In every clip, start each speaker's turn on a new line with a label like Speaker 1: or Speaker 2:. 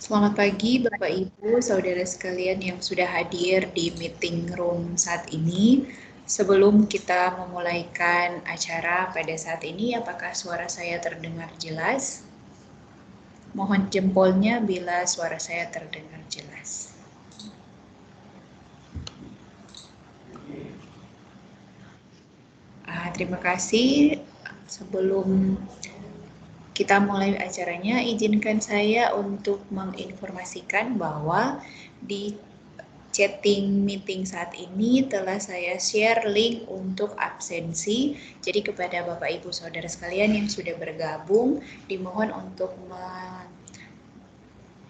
Speaker 1: Selamat pagi Bapak Ibu, saudara sekalian yang sudah hadir di meeting room saat ini. Sebelum kita memulaikan acara pada saat ini, apakah suara saya terdengar jelas? Mohon jempolnya bila suara saya terdengar jelas. Terima kasih. Sebelum kita mulai acaranya, izinkan saya untuk menginformasikan bahwa di chatting meeting saat ini telah saya share link untuk absensi. Jadi kepada Bapak Ibu Saudara sekalian yang sudah bergabung, dimohon untuk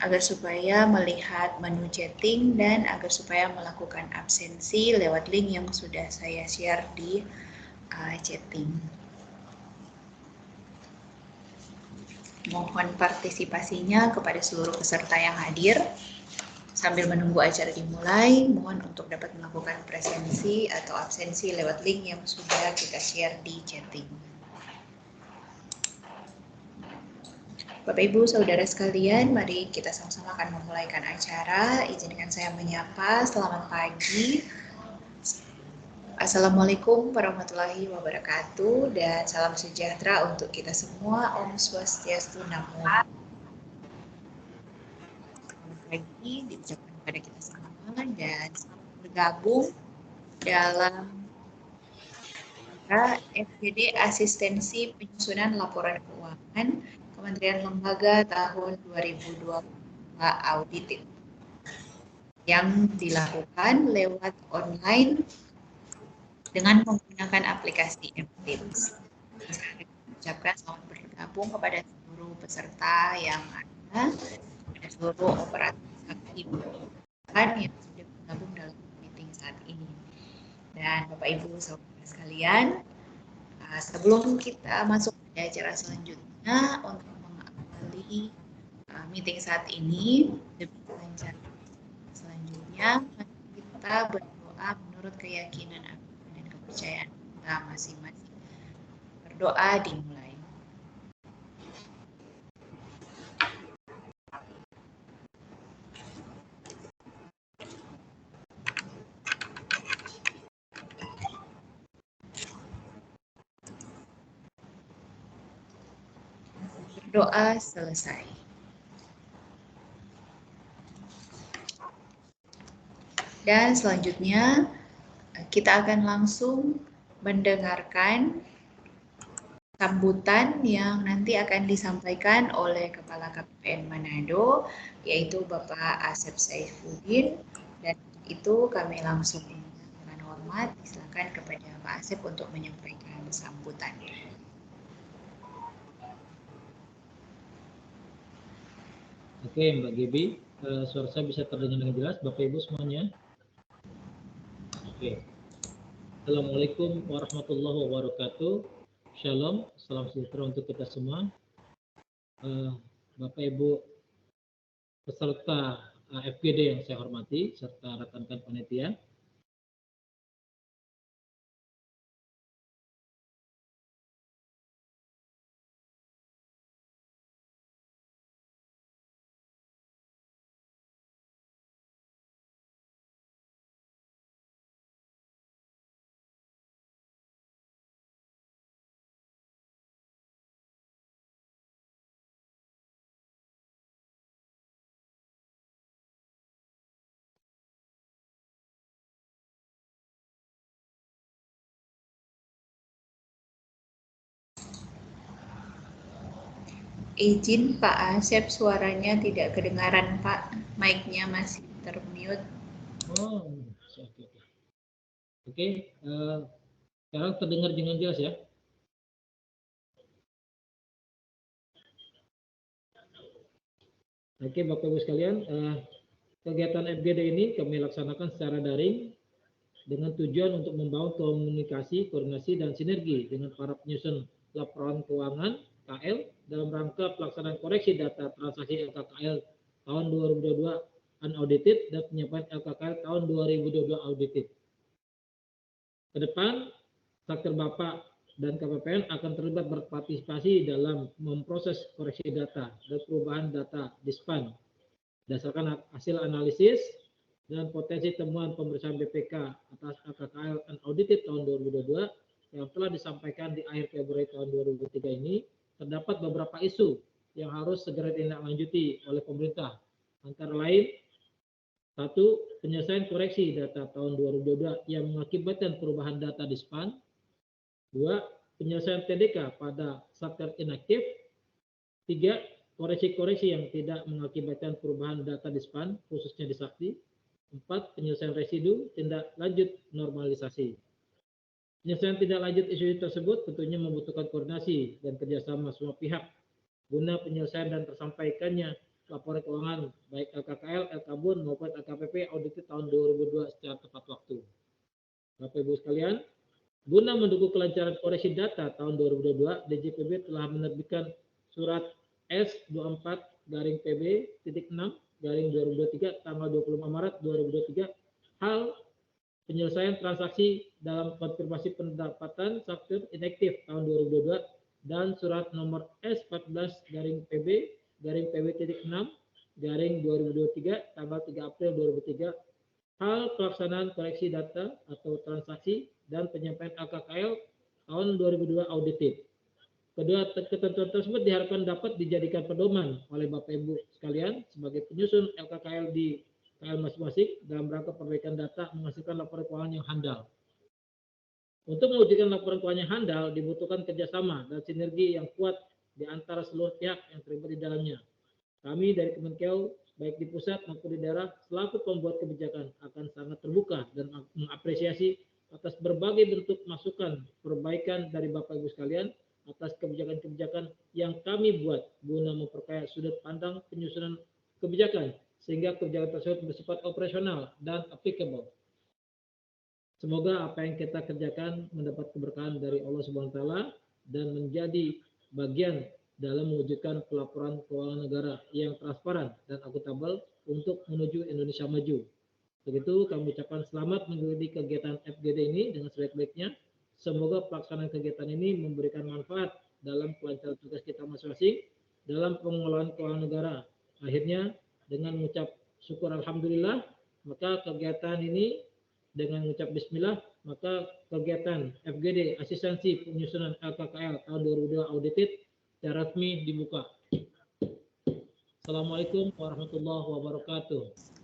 Speaker 1: agar supaya melihat menu chatting dan agar supaya melakukan absensi lewat link yang sudah saya share di chatting. Mohon partisipasinya kepada seluruh peserta yang hadir. Sambil menunggu acara dimulai, mohon untuk dapat melakukan presensi atau absensi lewat link yang sudah kita share di chatting. Bapak Ibu Saudara sekalian, mari kita sama-sama akan memulaikan acara. Izinkan saya menyapa, selamat pagi. Assalamualaikum warahmatullahi wabarakatuh dan salam sejahtera untuk kita semua. Om Swastiastu, Namo. Selamat pagi diucapkan kepada kita semua dan selamat bergabung dalam FGD Asistensi Penyusunan Laporan Keuangan Kementerian Lembaga tahun 2022 audited yang dilakukan lewat online dengan menggunakan aplikasi MTeams. Saya ucapkan selamat bergabung kepada seluruh peserta yang ada, kepada seluruh operator yang sudah bergabung dalam meeting saat ini. Dan Bapak Ibu Saudara sekalian, sebelum kita masuk ke acara selanjutnya untuk mengawali meeting saat ini lebih lancar selanjutnya, kita berdoa menurut keyakinan dan kepercayaan kita masing-masing. Berdoa dimulai. Berdoa selesai. Dan selanjutnya kita akan langsung mendengarkan sambutan yang nanti akan disampaikan oleh Kepala KPPN Manado, yaitu Bapak Asep Saifuddin, dan itu kami langsung dengan hormat silakan kepada Pak Asep untuk menyampaikan sambutan.
Speaker 2: Oke, Mbak Gibi, suara saya bisa terdengar dengan jelas, Bapak Ibu semuanya. Oke. Assalamualaikum warahmatullahi wabarakatuh. Shalom, salam sejahtera untuk kita semua. Bapak Ibu peserta FGD yang saya hormati, serta rekan-rekan panitia.
Speaker 1: Izin Pak Asep, suaranya tidak kedengaran Pak, mic-nya masih termute.
Speaker 2: Oh, oke. Oke, sekarang terdengar dengan jelas ya. Oke, Bapak Ibu sekalian, kegiatan FGD ini kami laksanakan secara daring dengan tujuan untuk membangun komunikasi, koordinasi, dan sinergi dengan para penyusun laporan keuangan KL dalam rangka pelaksanaan koreksi data transaksi LKKL tahun 2022 unaudited dan penyampaian LKKL tahun 2022 audited. Ke depan, Satker Bapak dan KPPN akan terlibat berpartisipasi dalam memproses koreksi data dan perubahan data di SPAN Berdasarkan hasil analisis dan potensi temuan pemeriksaan BPK atas LKKL unaudited tahun 2022 yang telah disampaikan di akhir Februari tahun 2023 ini, terdapat beberapa isu yang harus segera ditindaklanjuti oleh pemerintah. Antara lain, 1. Penyelesaian koreksi data tahun 2022 yang mengakibatkan perubahan data di SPAN. 2. Penyelesaian TDK pada subtype inaktif. 3. Koreksi-koreksi yang tidak mengakibatkan perubahan data di SPAN, khususnya di Sakti. 4. Penyelesaian residu tindak lanjut normalisasi. Penyelesaian tindak lanjut isu tersebut tentunya membutuhkan koordinasi dan kerjasama semua pihak guna penyelesaian dan tersampaikannya laporan keuangan baik LKKL, LKBUN maupun LKPP audited tahun 2002 secara tepat waktu. Bapak Ibu sekalian, guna mendukung kelancaran koreksi data tahun 2022, DJPB telah menerbitkan surat S24/PB.6/2023 tanggal 25 Maret 2023 hal penyelesaian transaksi dalam konfirmasi pendapatan faktur inaktif tahun 2022 dan surat nomor S14/PB.6/2023 tanggal 3 April 2003 hal pelaksanaan koreksi data atau transaksi dan penyampaian LKKL tahun 2002 audited. Kedua ketentuan tersebut diharapkan dapat dijadikan pedoman oleh Bapak Ibu sekalian sebagai penyusun LKKL di KL masing-masing dalam rangka perbaikan data menghasilkan laporan keuangan yang handal. Untuk mewujudkan laporan keuangan yang handal dibutuhkan kerjasama dan sinergi yang kuat di antara seluruh pihak yang terlibat di dalamnya. Kami dari Kemenkeu baik di pusat maupun di daerah selaku pembuat kebijakan akan sangat terbuka dan mengapresiasi atas berbagai bentuk masukan perbaikan dari Bapak Ibu sekalian atas kebijakan-kebijakan yang kami buat guna memperkaya sudut pandang penyusunan kebijakan sehingga kebijakan tersebut bersifat operasional dan applicable. Semoga apa yang kita kerjakan mendapat keberkahan dari Allah Subhanahu wa taala dan menjadi bagian dalam mewujudkan pelaporan keuangan negara yang transparan dan akuntabel untuk menuju Indonesia maju. Begitu kami ucapkan selamat mengikuti kegiatan FGD ini dengan sebaik-baiknya. Semoga pelaksanaan kegiatan ini memberikan manfaat dalam kelancaran tugas kita masing-masing dalam pengelolaan keuangan negara. Akhirnya dengan mengucap syukur alhamdulillah, maka kegiatan ini dengan mengucap bismillah, maka kegiatan FGD asistensi penyusunan LKKL tahun 2002 audited secara resmi dibuka. Assalamualaikum warahmatullahi wabarakatuh.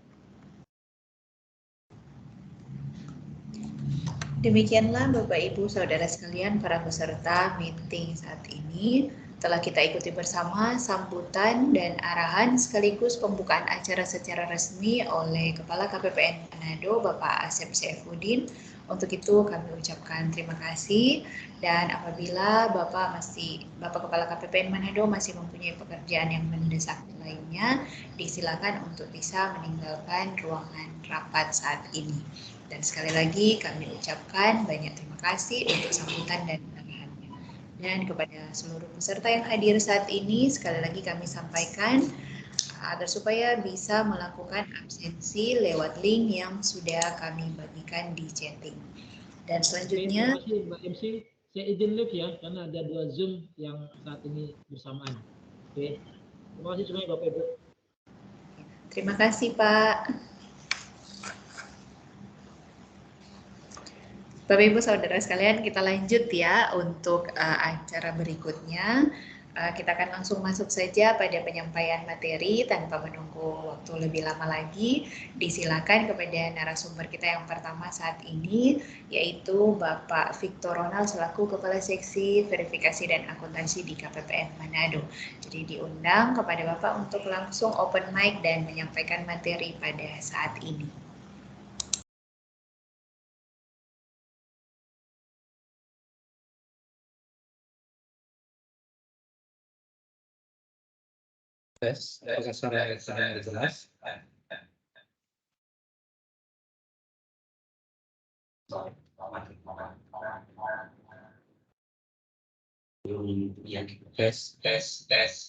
Speaker 1: Demikianlah Bapak Ibu Saudara sekalian para peserta meeting saat ini. Telah kita ikuti bersama sambutan dan arahan sekaligus pembukaan acara secara resmi oleh Kepala KPPN Manado Bapak Asep Saifuddin. Untuk itu kami ucapkan terima kasih dan apabila Bapak Kepala KPPN Manado masih mempunyai pekerjaan yang mendesak lainnya, disilakan untuk bisa meninggalkan ruangan rapat saat ini. Dan sekali lagi kami ucapkan banyak terima kasih untuk sambutan dan arahannya. Dan kepada seluruh peserta yang hadir saat ini, sekali lagi kami sampaikan agar supaya bisa melakukan absensi lewat link yang sudah kami bagikan di chatting. Dan selanjutnya,
Speaker 2: terima kasih Mbak MC. Saya izin live ya, karena ada 2 Zoom yang saat ini bersamaan. Oke, terima kasih semuanya Bapak Ibu.
Speaker 1: Terima kasih Pak. Bapak Ibu Saudara sekalian, kita lanjut ya untuk acara berikutnya. Kita akan langsung masuk saja pada penyampaian materi tanpa menunggu waktu lebih lama lagi. Disilakan kepada narasumber kita yang pertama saat ini, yaitu Bapak Victor Ronald selaku Kepala Seksi Verifikasi dan Akuntansi di KPPN Manado. Jadi diundang kepada Bapak untuk langsung open mic dan menyampaikan materi pada saat ini.
Speaker 3: Apakah suara saya jelas? Tes. Tes.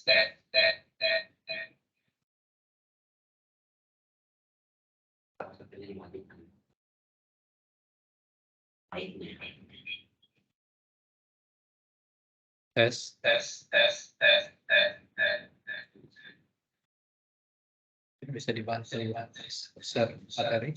Speaker 3: Bisa dibantu share materi.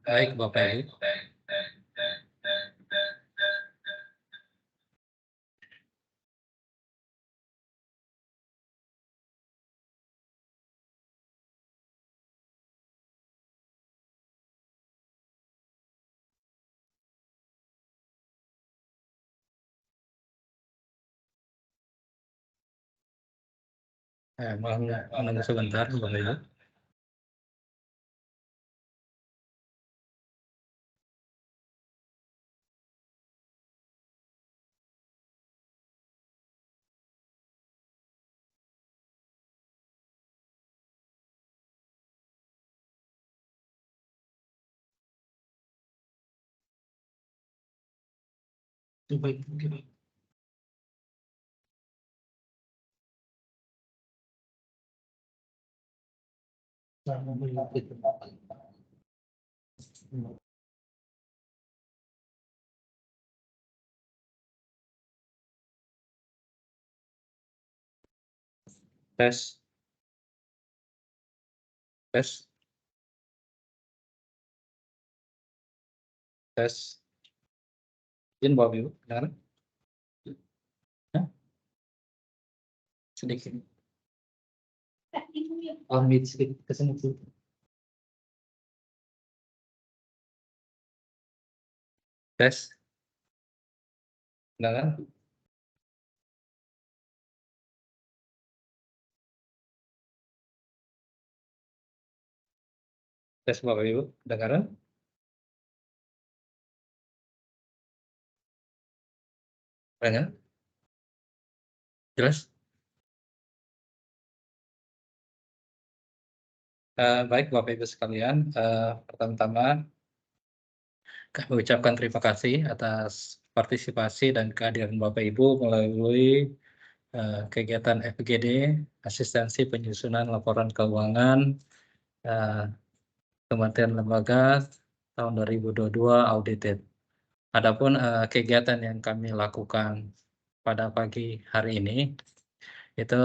Speaker 3: Baik Bapak Ibu. Mohon menunggu sebentar Bapak Ibu. Baik. Tes. Tes. Tes. Izin Bapak Ibu, dengar? Sedikit. Amit sedikit ke sini. Tes. Dengar? Tes Bapak Ibu, dengar? Dengar? Jelas? Baik Bapak Ibu sekalian, pertama-tama kami ucapkan terima kasih atas partisipasi dan kehadiran Bapak Ibu melalui kegiatan FGD, asistensi penyusunan laporan keuangan Kementerian Lembaga tahun 2022 audited. Adapun kegiatan yang kami lakukan pada pagi hari ini itu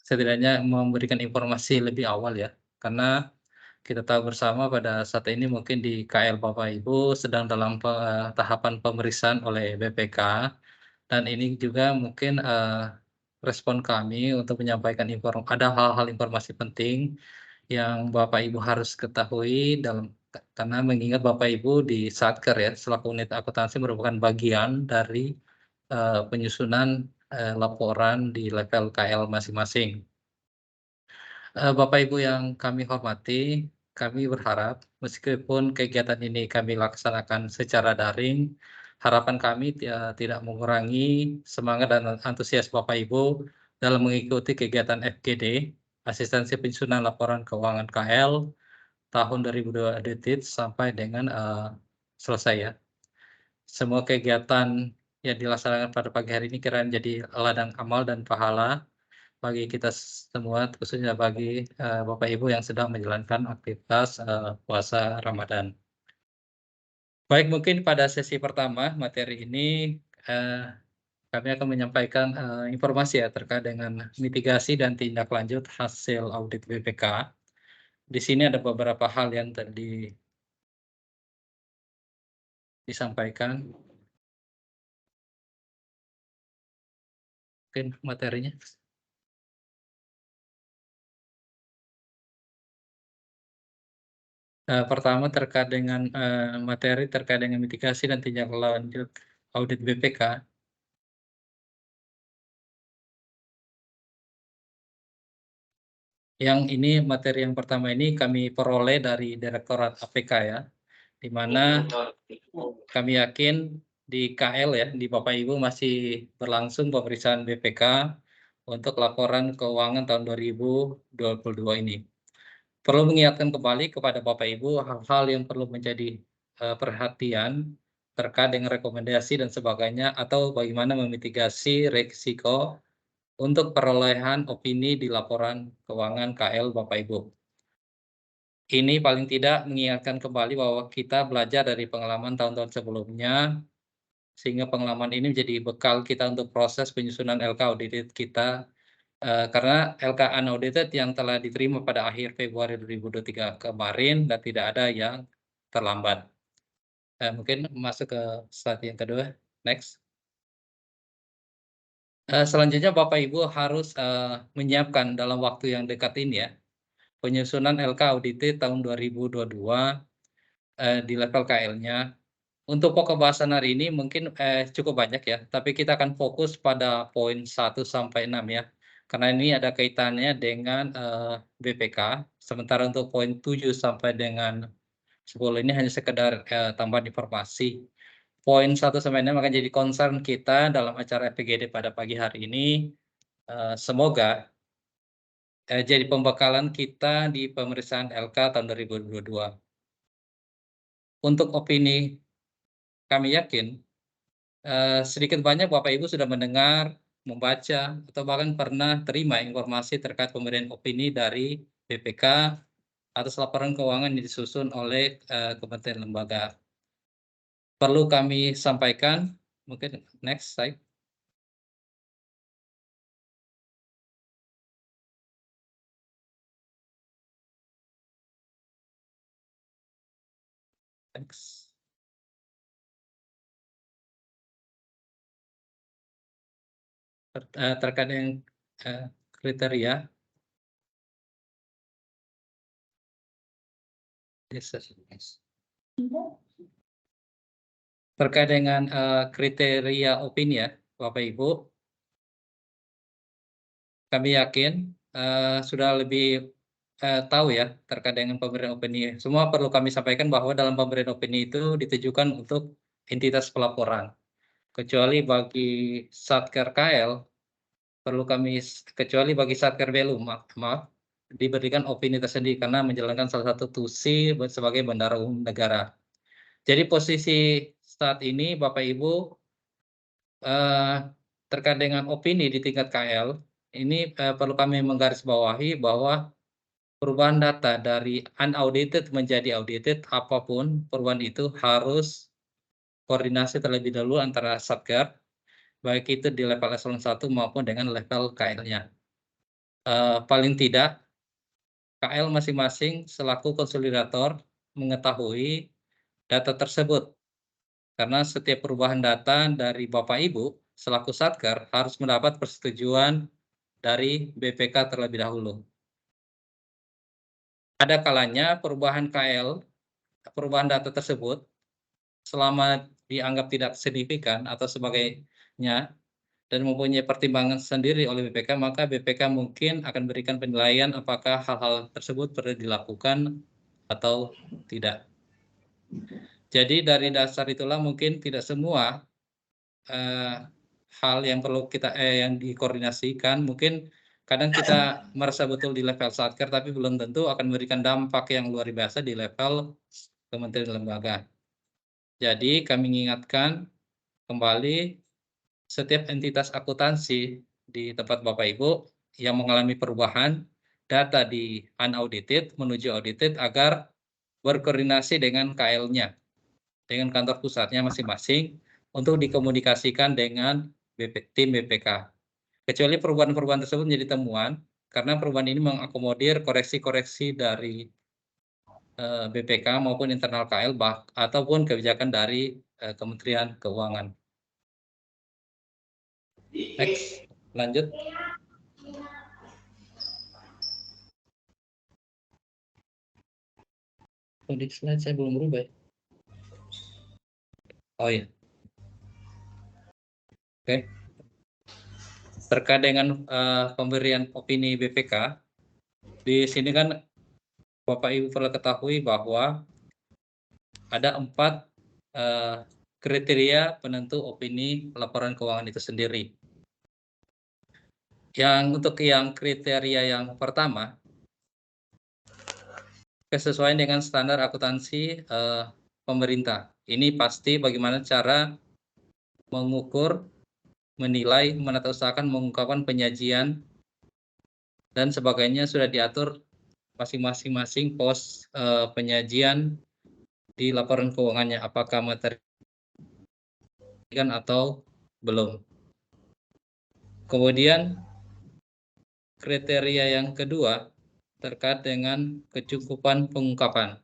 Speaker 3: setidaknya memberikan informasi lebih awal ya, karena kita tahu bersama pada saat ini mungkin di KL Bapak Ibu sedang dalam tahapan pemeriksaan oleh BPK, dan ini juga mungkin respon kami untuk menyampaikan ada hal-hal informasi penting yang Bapak Ibu harus ketahui karena mengingat Bapak Ibu di Satker ya selaku unit akuntansi merupakan bagian dari penyusunan laporan di level KL masing-masing. Bapak Ibu yang kami hormati, kami berharap meskipun kegiatan ini kami laksanakan secara daring, harapan kami tidak mengurangi semangat dan antusias Bapak Ibu dalam mengikuti kegiatan FGD, Asistensi Penyusunan Laporan Keuangan KL, tahun 2022 audited sampai dengan selesai ya. Semua kegiatan yang dilaksanakan pada pagi hari ini kiranya menjadi ladang amal dan pahala bagi kita semua, khususnya bagi Bapak Ibu yang sedang menjalankan aktivitas puasa Ramadan. Baik, mungkin pada sesi pertama materi ini kami akan menyampaikan informasi ya terkait dengan mitigasi dan tindak lanjut hasil audit BPK. Di sini ada beberapa hal yang tadi disampaikan. Mungkin materinya. Pertama terkait dengan materi terkait dengan mitigasi dan tindak lanjut audit BPK. Yang ini materi yang pertama ini kami peroleh dari Direktorat APK ya, di mana kami yakin di KL ya, di Bapak Ibu masih berlangsung pemeriksaan BPK untuk laporan keuangan tahun 2022 ini. Perlu mengingatkan kembali kepada Bapak Ibu hal-hal yang perlu menjadi perhatian terkait dengan rekomendasi dan sebagainya, atau bagaimana memitigasi risiko untuk perolehan opini di laporan keuangan KL Bapak Ibu. Ini paling tidak mengingatkan kembali bahwa kita belajar dari pengalaman tahun-tahun sebelumnya, sehingga pengalaman ini menjadi bekal kita untuk proses penyusunan LK Audited kita, karena LK Unaudited yang telah diterima pada akhir Februari 2023 kemarin dan tidak ada yang terlambat. Mungkin masuk ke slide yang kedua, next. Selanjutnya Bapak Ibu harus menyiapkan dalam waktu yang dekat ini ya, penyusunan LK Audited tahun 2022 di level KL-nya. Untuk pokok bahasan hari ini mungkin cukup banyak ya, tapi kita akan fokus pada poin 1 sampai 6 ya, karena ini ada kaitannya dengan BPK. Sementara untuk poin 7 sampai dengan 10 ini hanya sekedar tambahan informasi. Poin 1 sampai 6 akan jadi concern kita dalam acara FPGD pada pagi hari ini. Semoga jadi pembekalan kita di pemeriksaan LK tahun 2022. Untuk opini, kami yakin sedikit banyak Bapak Ibu sudah mendengar, membaca, atau bahkan pernah terima informasi terkait pemberian opini dari BPK atas laporan keuangan yang disusun oleh kementerian lembaga. Perlu kami sampaikan, mungkin next slide. Next. Terkait dengan kriteria. Terkait dengan kriteria opini ya, Bapak Ibu, kami yakin sudah lebih tahu ya terkait dengan pemberian opini. Semua perlu kami sampaikan bahwa dalam pemberian opini itu ditujukan untuk entitas pelaporan. Kecuali bagi Satker KL, kecuali bagi Satker Belu, maaf, diberikan opini tersendiri karena menjalankan salah satu tusi sebagai bendahara umum negara. Jadi posisi saat ini Bapak Ibu terkait dengan opini di tingkat KL, ini perlu kami menggarisbawahi bahwa perubahan data dari unaudited menjadi audited, apapun perubahan itu harus koordinasi terlebih dahulu antara Satker, baik itu di level eselon 1 maupun dengan level KL-nya. Paling tidak, KL masing-masing selaku konsolidator mengetahui data tersebut. Karena setiap perubahan data dari Bapak Ibu selaku Satker harus mendapat persetujuan dari BPK terlebih dahulu. Ada kalanya perubahan KL, perubahan data tersebut, selama dianggap tidak signifikan atau sebagainya, dan mempunyai pertimbangan sendiri oleh BPK, maka BPK mungkin akan berikan penilaian apakah hal-hal tersebut perlu dilakukan atau tidak. Jadi dari dasar itulah mungkin tidak semua hal yang perlu kita yang dikoordinasikan, mungkin kadang kita merasa betul di level Satker, tapi belum tentu akan memberikan dampak yang luar biasa di level kementerian lembaga. Jadi kami mengingatkan kembali setiap entitas akuntansi di tempat Bapak Ibu yang mengalami perubahan data di unaudited menuju audited agar berkoordinasi dengan KL-nya, dengan kantor pusatnya masing-masing untuk dikomunikasikan dengan tim BPK. Kecuali perubahan-perubahan tersebut menjadi temuan, karena perubahan ini mengakomodir koreksi-koreksi dari BPK maupun internal KL ataupun kebijakan dari Kementerian Keuangan. Next, lanjut. Oh, di slide saya belum berubah. Oh iya. Oke. Terkait dengan pemberian opini BPK, di sini kan Bapak Ibu perlu ketahui bahwa ada 4 kriteria penentu opini laporan keuangan itu sendiri. Untuk yang kriteria yang pertama, kesesuaian dengan standar akuntansi pemerintah. Ini pasti bagaimana cara mengukur, menilai, menatausahakan, mengungkapkan penyajian dan sebagainya sudah diatur masing-masing pos penyajian di laporan keuangannya, apakah materi atau belum. Kemudian kriteria yang kedua terkait dengan kecukupan pengungkapan.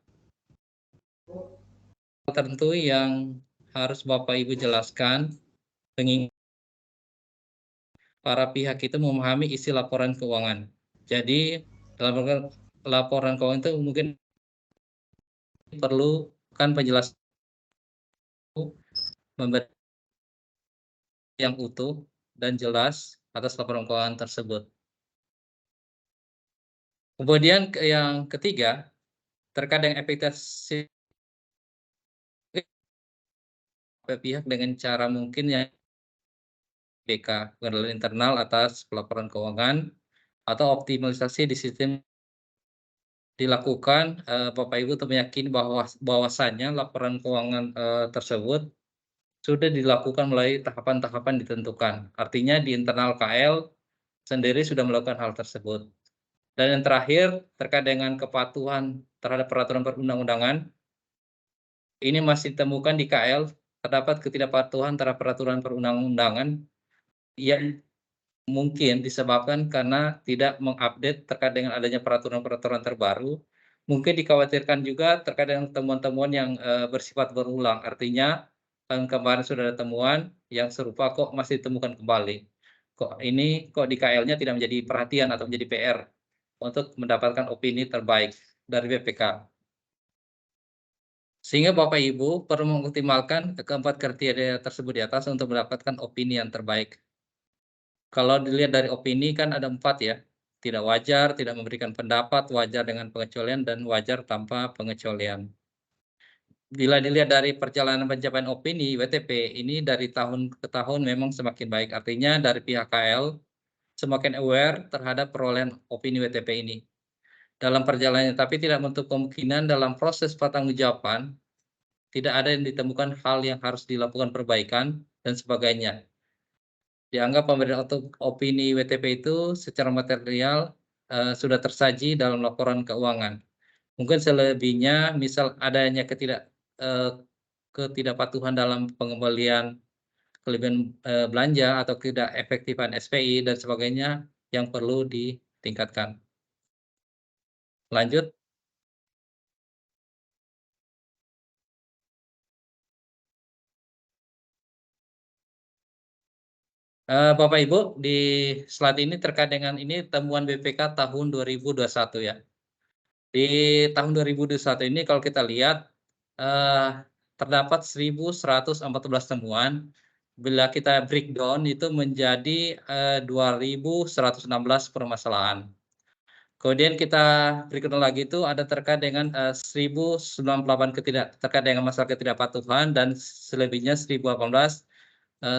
Speaker 3: Tertentu yang harus Bapak Ibu jelaskan mengingat para pihak itu memahami isi laporan keuangan. Jadi dalam laporan keuangan itu mungkin perlu kan penjelasan memberi yang utuh dan jelas atas laporan keuangan tersebut. Kemudian yang ketiga terkait dengan efektivitas pihak dengan cara mungkin yang BK, pengendalian internal atas pelaporan keuangan atau optimalisasi di sistem dilakukan. Bapak Ibu meyakini bahwasannya laporan keuangan tersebut sudah dilakukan melalui tahapan-tahapan ditentukan. Artinya di internal KL sendiri sudah melakukan hal tersebut. Dan yang terakhir terkait dengan kepatuhan terhadap peraturan perundang-undangan, ini masih ditemukan di KL terdapat ketidakpatuhan terhadap peraturan perundang-undangan yang mungkin disebabkan karena tidak mengupdate terkait dengan adanya peraturan-peraturan terbaru. Mungkin dikhawatirkan juga terkait dengan temuan-temuan yang bersifat berulang. Artinya tahun kemarin sudah ada temuan yang serupa kok masih ditemukan kembali. Kok di KL-nya tidak menjadi perhatian atau menjadi PR untuk mendapatkan opini terbaik dari BPK. Sehingga Bapak Ibu perlu mengoptimalkan keempat kriteria tersebut di atas untuk mendapatkan opini yang terbaik. Kalau dilihat dari opini kan ada 4 ya, tidak wajar, tidak memberikan pendapat, wajar dengan pengecualian, dan wajar tanpa pengecualian. Bila dilihat dari perjalanan pencapaian opini WTP ini dari tahun ke tahun memang semakin baik, artinya dari pihak KL semakin aware terhadap perolehan opini WTP ini. Dalam perjalanannya, tapi tidak menutup kemungkinan dalam proses pertanggungjawaban tidak ada yang ditemukan hal yang harus dilakukan perbaikan dan sebagainya. Dianggap pemberian opini WTP itu secara material sudah tersaji dalam laporan keuangan. Mungkin selebihnya misal adanya ketidakpatuhan dalam pengembalian kelebihan belanja atau tidak efektifan SPI dan sebagainya yang perlu ditingkatkan. Lanjut. Bapak Ibu, di slide ini terkait dengan ini temuan BPK tahun 2021 ya. Di tahun 2021 ini kalau kita lihat terdapat 1.114 temuan. Bila kita breakdown itu menjadi 2.116 permasalahan. Kemudian kita breakdown lagi itu ada terkait dengan 1.098 terkait dengan masalah ketidakpatuhan dan selebihnya 1.018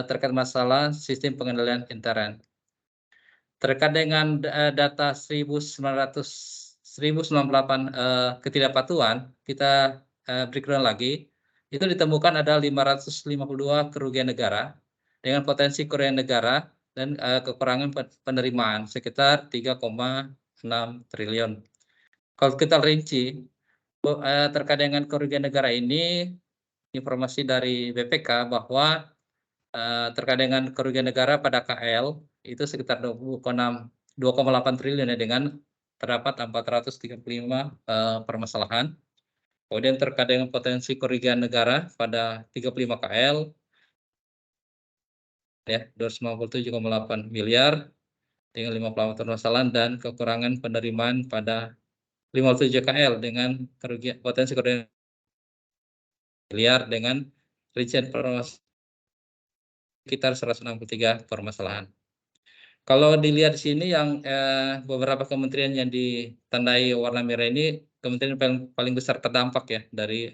Speaker 3: terkait masalah sistem pengendalian intern. Terkait dengan data 1.098 ketidakpatuhan, kita breakdown lagi, itu ditemukan ada 552 kerugian negara dengan potensi kerugian negara dan kekurangan penerimaan sekitar 3,6 triliun. Kalau kita rinci, terkait dengan kerugian negara ini, informasi dari BPK bahwa terkait dengan kerugian negara pada KL itu sekitar 2,8 triliun ya, dengan terdapat 435 permasalahan. Kemudian terkait dengan potensi kerugian negara pada 35 KL ya 297,8 miliar dengan 54 permasalahan dan kekurangan penerimaan pada 57 KL dengan potensi kerugian miliar dengan rincian permasalahan sekitar 163 permasalahan. Kalau dilihat di sini yang beberapa kementerian yang ditandai warna merah ini kementerian paling besar terdampak ya dari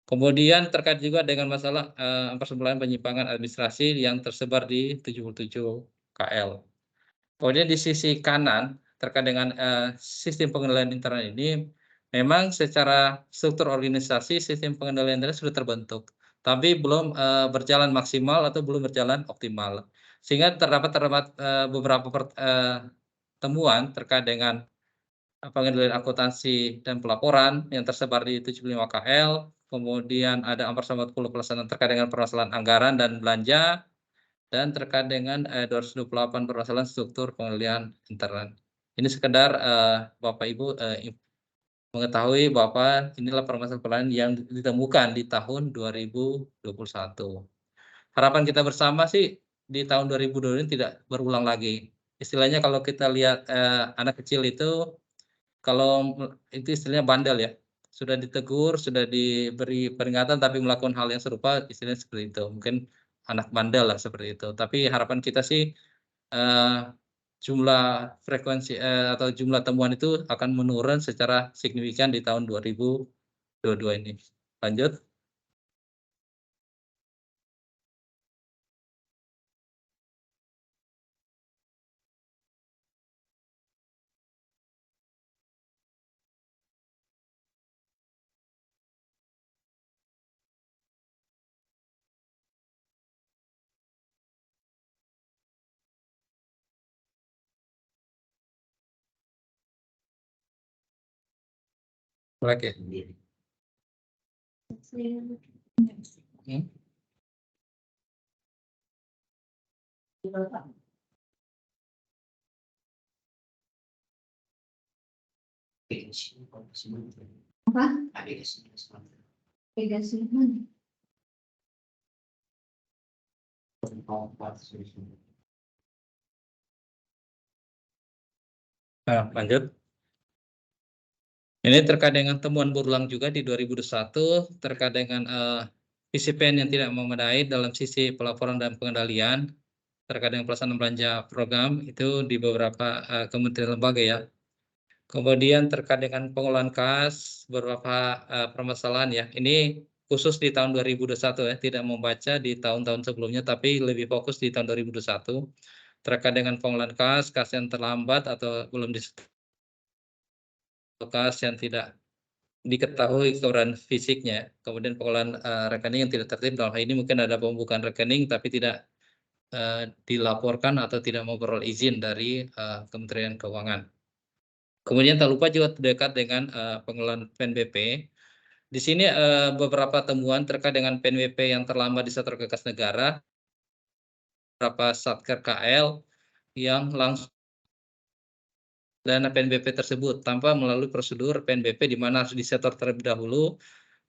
Speaker 3: kemudian terkait juga dengan masalah persoalan penyimpangan administrasi yang tersebar di 77 KL. Kemudian di sisi kanan terkait dengan sistem pengendalian internal ini Memang secara struktur organisasi sistem pengendalian dana sudah terbentuk, tapi belum berjalan maksimal atau belum berjalan optimal. Sehingga terdapat beberapa temuan terkait dengan pengendalian akuntansi dan pelaporan yang tersebar di 75 KL, kemudian ada 40 pelaksanaan terkait dengan permasalahan anggaran dan belanja, dan terkait dengan 228 permasalahan struktur pengendalian internal. Ini sekedar Bapak Ibu mengetahui bahwa inilah permasalahan yang ditemukan di tahun 2021. Harapan kita bersama sih di tahun 2022 ini tidak berulang lagi. Istilahnya kalau kita lihat anak kecil itu, kalau itu istilahnya bandel ya, sudah ditegur, sudah diberi peringatan tapi melakukan hal yang serupa, istilahnya seperti itu. Mungkin anak bandel lah seperti itu. Tapi harapan kita sih jumlah frekuensi atau jumlah temuan itu akan menurun secara signifikan di tahun 2022 ini. Lanjut. Oke.
Speaker 1: Apa? Aplikasi mana?
Speaker 3: Nah, lanjut. Ini terkait dengan temuan berulang juga di 2021 terkait dengan visi PN yang tidak memadai dalam sisi pelaporan dan pengendalian terkait dengan pelaksanaan belanja program itu di beberapa kementerian lembaga ya. Kemudian terkait dengan pengelolaan kas beberapa permasalahan ya. Ini khusus di tahun 2021 ya, tidak membaca di tahun-tahun sebelumnya tapi lebih fokus di tahun 2021 terkait dengan pengelolaan kas yang terlambat atau belum kas yang tidak diketahui keberadaan fisiknya, kemudian pengelolaan rekening yang tidak tertib. Dalam hal ini mungkin ada pembukaan rekening tapi tidak dilaporkan atau tidak memperoleh izin dari Kementerian Keuangan. Kemudian tak lupa juga terdekat dengan pengelolaan PNBP. Di sini beberapa temuan terkait dengan PNBP yang terlambat di sektor kekas negara, beberapa satker KL yang langsung dana PNBP tersebut tanpa melalui prosedur PNBP di mana harus disetor terlebih dahulu.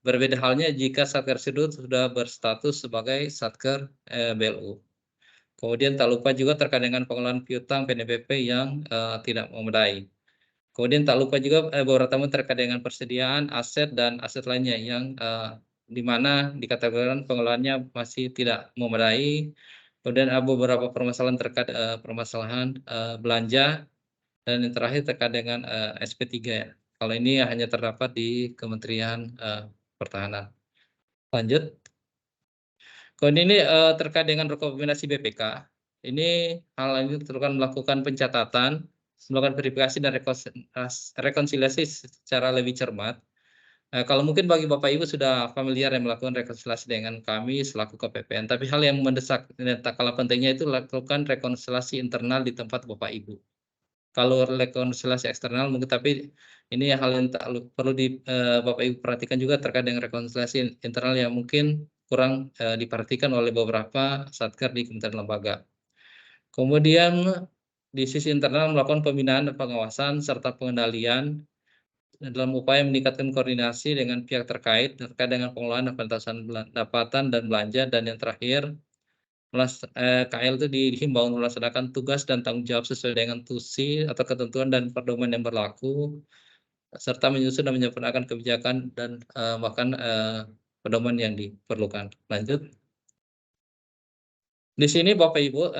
Speaker 3: Berbeda halnya jika satker tersebut sudah berstatus sebagai satker BLU. Kemudian tak lupa juga terkait dengan pengelolaan piutang PNBP yang tidak memadai. Kemudian tak lupa juga beberapa temuan terkait dengan persediaan aset dan aset lainnya yang di mana dikategorikan pengelolaannya masih tidak memadai. Kemudian ada beberapa permasalahan terkait permasalahan belanja. Dan yang terakhir terkait dengan SP3 ya. Kalau ini hanya terdapat di Kementerian Pertahanan. Lanjut. Kemudian ini terkait dengan rekomendasi BPK. Ini hal ini terkait melakukan pencatatan, melakukan verifikasi dan rekonsiliasi secara lebih cermat. Kalau mungkin bagi Bapak Ibu sudah familiar yang melakukan rekonsiliasi dengan kami selaku KPPN, tapi hal yang mendesak dan tak kalah pentingnya itu lakukan rekonsiliasi internal di tempat Bapak Ibu. Kalau rekonsiliasi eksternal mungkin, tapi ini hal yang perlu Bapak Ibu perhatikan juga terkait dengan rekonsiliasi internal yang mungkin kurang diperhatikan oleh beberapa satker di kementerian lembaga. Kemudian di sisi internal melakukan pembinaan dan pengawasan serta pengendalian dalam upaya meningkatkan koordinasi dengan pihak terkait dengan pengelolaan dan pengentasan pendapatan dan belanja, dan yang terakhir KL itu dihimbau melaksanakan tugas dan tanggung jawab sesuai dengan TUSI atau ketentuan dan pedoman yang berlaku, serta menyusun dan menyempurnakan kebijakan dan bahkan pedoman yang diperlukan. Lanjut. Di sini Bapak Ibu,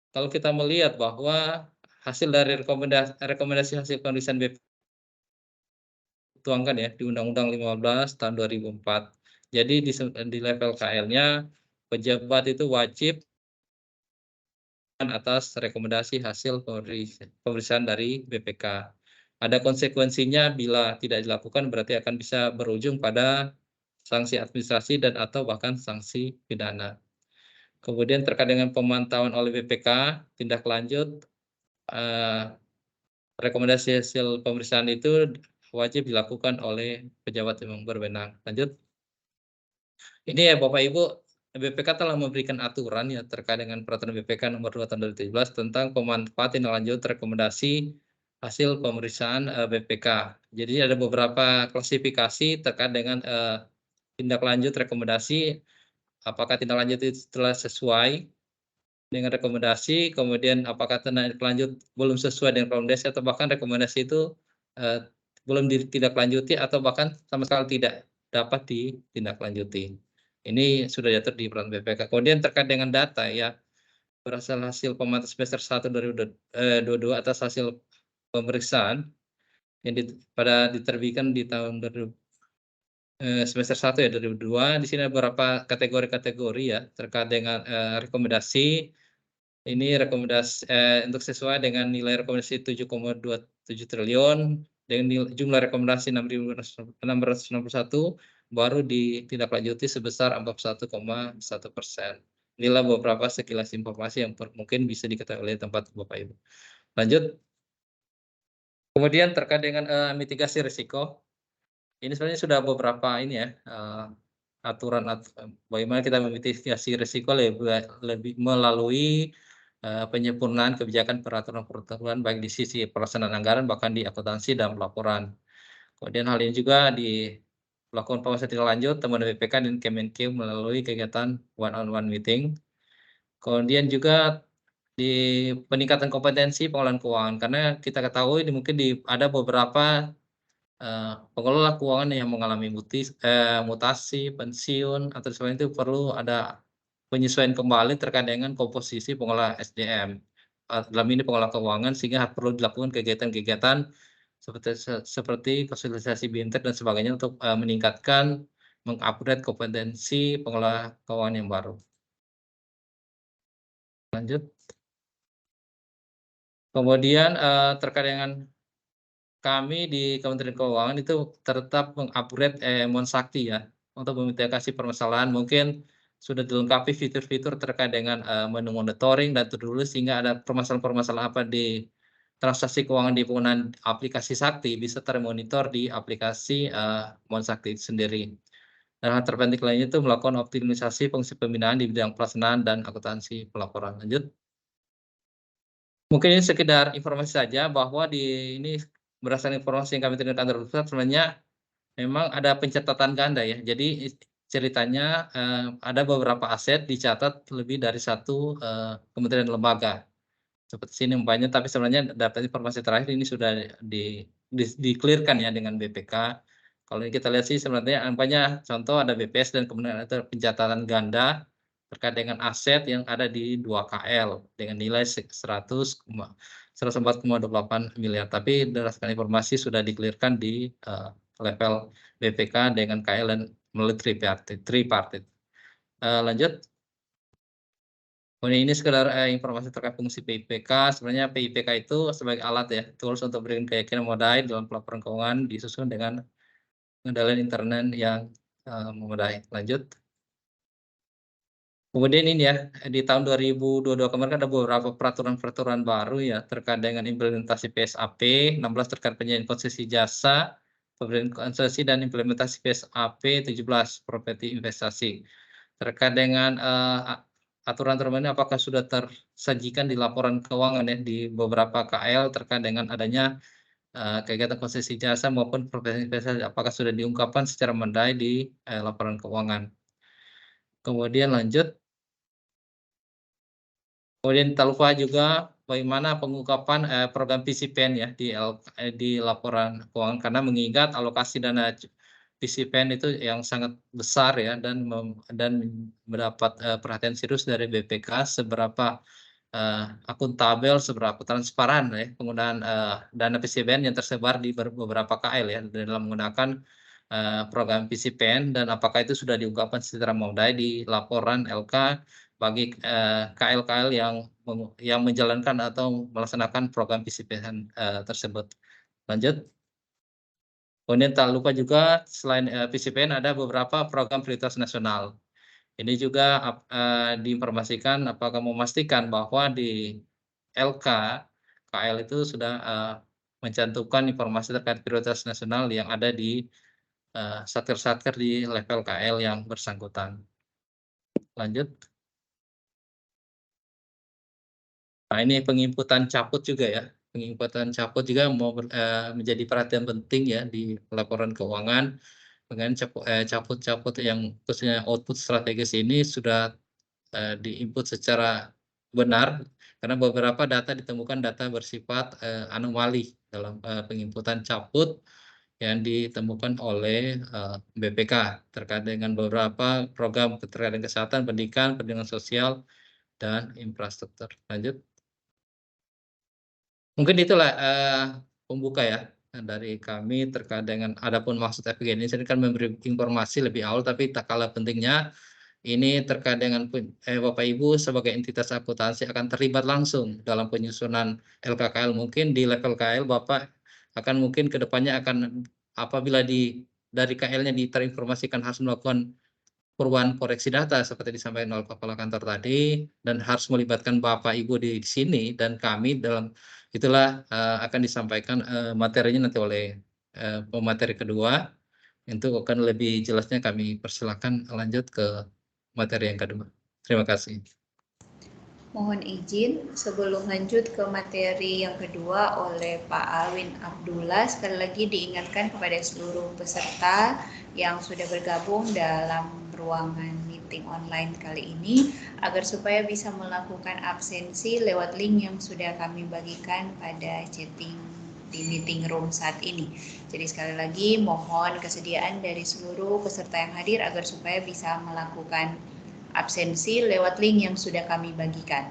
Speaker 3: kalau kita melihat bahwa hasil dari rekomendasi hasil pemeriksaan BP dituangkan ya di Undang-Undang 15 tahun 2004. Jadi di level KL-nya pejabat itu wajib atas rekomendasi hasil pemeriksaan dari BPK. Ada konsekuensinya bila tidak dilakukan, berarti akan bisa berujung pada sanksi administrasi dan atau bahkan sanksi pidana. Kemudian terkait dengan pemantauan oleh BPK, tindak lanjut rekomendasi hasil pemeriksaan itu wajib dilakukan oleh pejabat yang berwenang. Lanjut. Ini ya Bapak Ibu, BPK telah memberikan aturan ya terkait dengan peraturan BPK nomor 2 tahun 2017 tentang pemanfaatan tindak lanjut rekomendasi hasil pemeriksaan BPK. Jadi ada beberapa klasifikasi terkait dengan tindak lanjut rekomendasi, apakah tindak lanjut itu telah sesuai dengan rekomendasi, kemudian apakah tindak lanjut belum sesuai dengan rekomendasi, atau bahkan rekomendasi itu belum ditindaklanjuti atau bahkan sama sekali tidak dapat ditindaklanjuti. Ini sudah diatur di peraturan BPK. Kemudian terkait dengan data ya, berasal hasil pemantauan semester 1 2022 atas hasil pemeriksaan yang diterbitkan di tahun semester 1 ya 2002. Di sini ada beberapa kategori-kategori ya terkait dengan rekomendasi. Ini rekomendasi untuk sesuai dengan nilai rekomendasi 7,27 triliun dengan jumlah rekomendasi 6.661 baru ditindaklanjuti sebesar 41,1%. Inilah beberapa sekilas informasi yang mungkin bisa diketahui oleh tempat Bapak Ibu. Lanjut. Kemudian terkait dengan mitigasi risiko. Ini sebenarnya sudah beberapa ini ya aturan bagaimana kita memitigasi risiko lebih melalui penyempurnaan kebijakan peraturan-peraturan baik di sisi pelaksanaan anggaran bahkan di akuntansi dan pelaporan. Kemudian hal ini juga dilakukan pengawasan tindak lanjut teman BPK dan Kemenkeu melalui kegiatan one-on-one meeting. Kemudian juga di peningkatan kompetensi pengelolaan keuangan karena kita ketahui mungkin ada beberapa pengelola keuangan yang mengalami mutasi, pensiun atau sebagainya itu perlu ada penyesuaian kembali terkait dengan komposisi pengelola SDM. Dalam ini pengelola keuangan sehingga perlu dilakukan kegiatan-kegiatan seperti konsolidasi BIMTEK dan sebagainya untuk meningkatkan mengupgrade kompetensi pengelola keuangan yang baru. Lanjut. Kemudian terkait dengan kami di Kementerian Keuangan itu tetap mengupgrade Monsakti ya untuk memitigasi permasalahan. Mungkin sudah dilengkapi fitur-fitur terkait dengan menu monitoring dan to-do list sehingga ada permasalahan-permasalahan apa di transaksi keuangan di penggunaan aplikasi Sakti bisa termonitor di aplikasi Monsakti sendiri. Dan hal terpenting lainnya itu melakukan optimisasi fungsi pembinaan di bidang pelaksanaan dan akuntansi pelaporan. Lanjut. Mungkin ini sekedar informasi saja bahwa ini berdasarkan informasi yang kami terima kantor pusat sebenarnya memang ada pencatatan ganda ya. Jadi ceritanya ada beberapa aset dicatat lebih dari satu kementerian lembaga. Seperti sini umpamanya, tapi sebenarnya data informasi terakhir ini sudah di-clearkan ya dengan BPK. Kalau kita lihat sih sebenarnya umpamanya contoh ada BPS dan kemudian ada pencatatan ganda terkait dengan aset yang ada di 2 KL dengan nilai 104,28 miliar. Tapi berdasarkan informasi sudah di-clearkan di level BPK dengan KL dan melalui tripartit. Lanjut. Ini sekedar informasi terkait fungsi PIPK. Sebenarnya PIPK itu sebagai alat ya, tools untuk memberikan keyakinan memadai dalam pelaporan keuangan disusun dengan pengendalian internet yang memadai. Lanjut. Kemudian ini ya, di tahun 2022 kemarin ada beberapa peraturan-peraturan baru ya terkait dengan implementasi PSAP, 16 terkait penyediaan konsesi jasa, pemberian konsesi dan implementasi PSAP 17 properti investasi. Terkait dengan aturan terbaru apakah sudah tersajikan di laporan keuangan ya di beberapa KL terkait dengan adanya kegiatan konsesi jasa maupun properti investasi apakah sudah diungkapkan secara memadai di laporan keuangan. Kemudian lanjut. Kemudian tak lupa juga bagaimana pengungkapan program PCPN ya di laporan keuangan karena mengingat alokasi dana PCPN itu yang sangat besar ya dan mendapat perhatian serius dari BPK seberapa akuntabel, seberapa transparan ya penggunaan dana PCPN yang tersebar di beberapa KL ya dalam menggunakan program PCPN dan apakah itu sudah diungkapkan secara memadai di laporan LK bagi KL-KL yang menjalankan atau melaksanakan program PCPN tersebut. Lanjut. Kemudian tak lupa juga selain PCPN ada beberapa program prioritas nasional. Ini juga diinformasikan apakah memastikan bahwa di LK KL itu sudah mencantumkan informasi terkait prioritas nasional yang ada di satker-satker di level KL yang bersangkutan. Lanjut. Nah, ini penginputan caput juga ya. Penginputan caput juga menjadi perhatian penting ya di laporan keuangan. Dengan caput-caput yang khususnya output strategis ini sudah di-input secara benar karena beberapa data ditemukan data bersifat anomali dalam penginputan caput yang ditemukan oleh BPK terkait dengan beberapa program terkait kesehatan, pendidikan, perlindungan sosial, dan infrastruktur. Lanjut. Mungkin itulah pembuka ya dari kami terkait dengan adapun maksud FGD ini kan memberi informasi lebih awal, tapi tak kalah pentingnya ini terkait dengan Bapak Ibu sebagai entitas akuntansi akan terlibat langsung dalam penyusunan LKKL. Mungkin di level KL Bapak akan mungkin ke depannya akan apabila dari KL-nya terinformasikan harus melakukan perubahan koreksi data seperti disampaikan oleh Kepala Kantor tadi, dan harus melibatkan Bapak Ibu di sini dan kami dalam itulah akan disampaikan materinya nanti oleh pemateri kedua. Untuk akan lebih jelasnya kami persilakan lanjut ke materi yang kedua. Terima kasih.
Speaker 1: Mohon izin sebelum lanjut ke materi yang kedua oleh Pak Alwin Abdullah, sekali lagi diingatkan kepada seluruh peserta yang sudah bergabung dalam ruangan meeting online kali ini agar supaya bisa melakukan absensi lewat link yang sudah kami bagikan pada chatting di meeting room saat ini. Jadi sekali lagi mohon kesediaan dari seluruh peserta yang hadir agar supaya bisa melakukan absensi lewat link yang sudah kami bagikan.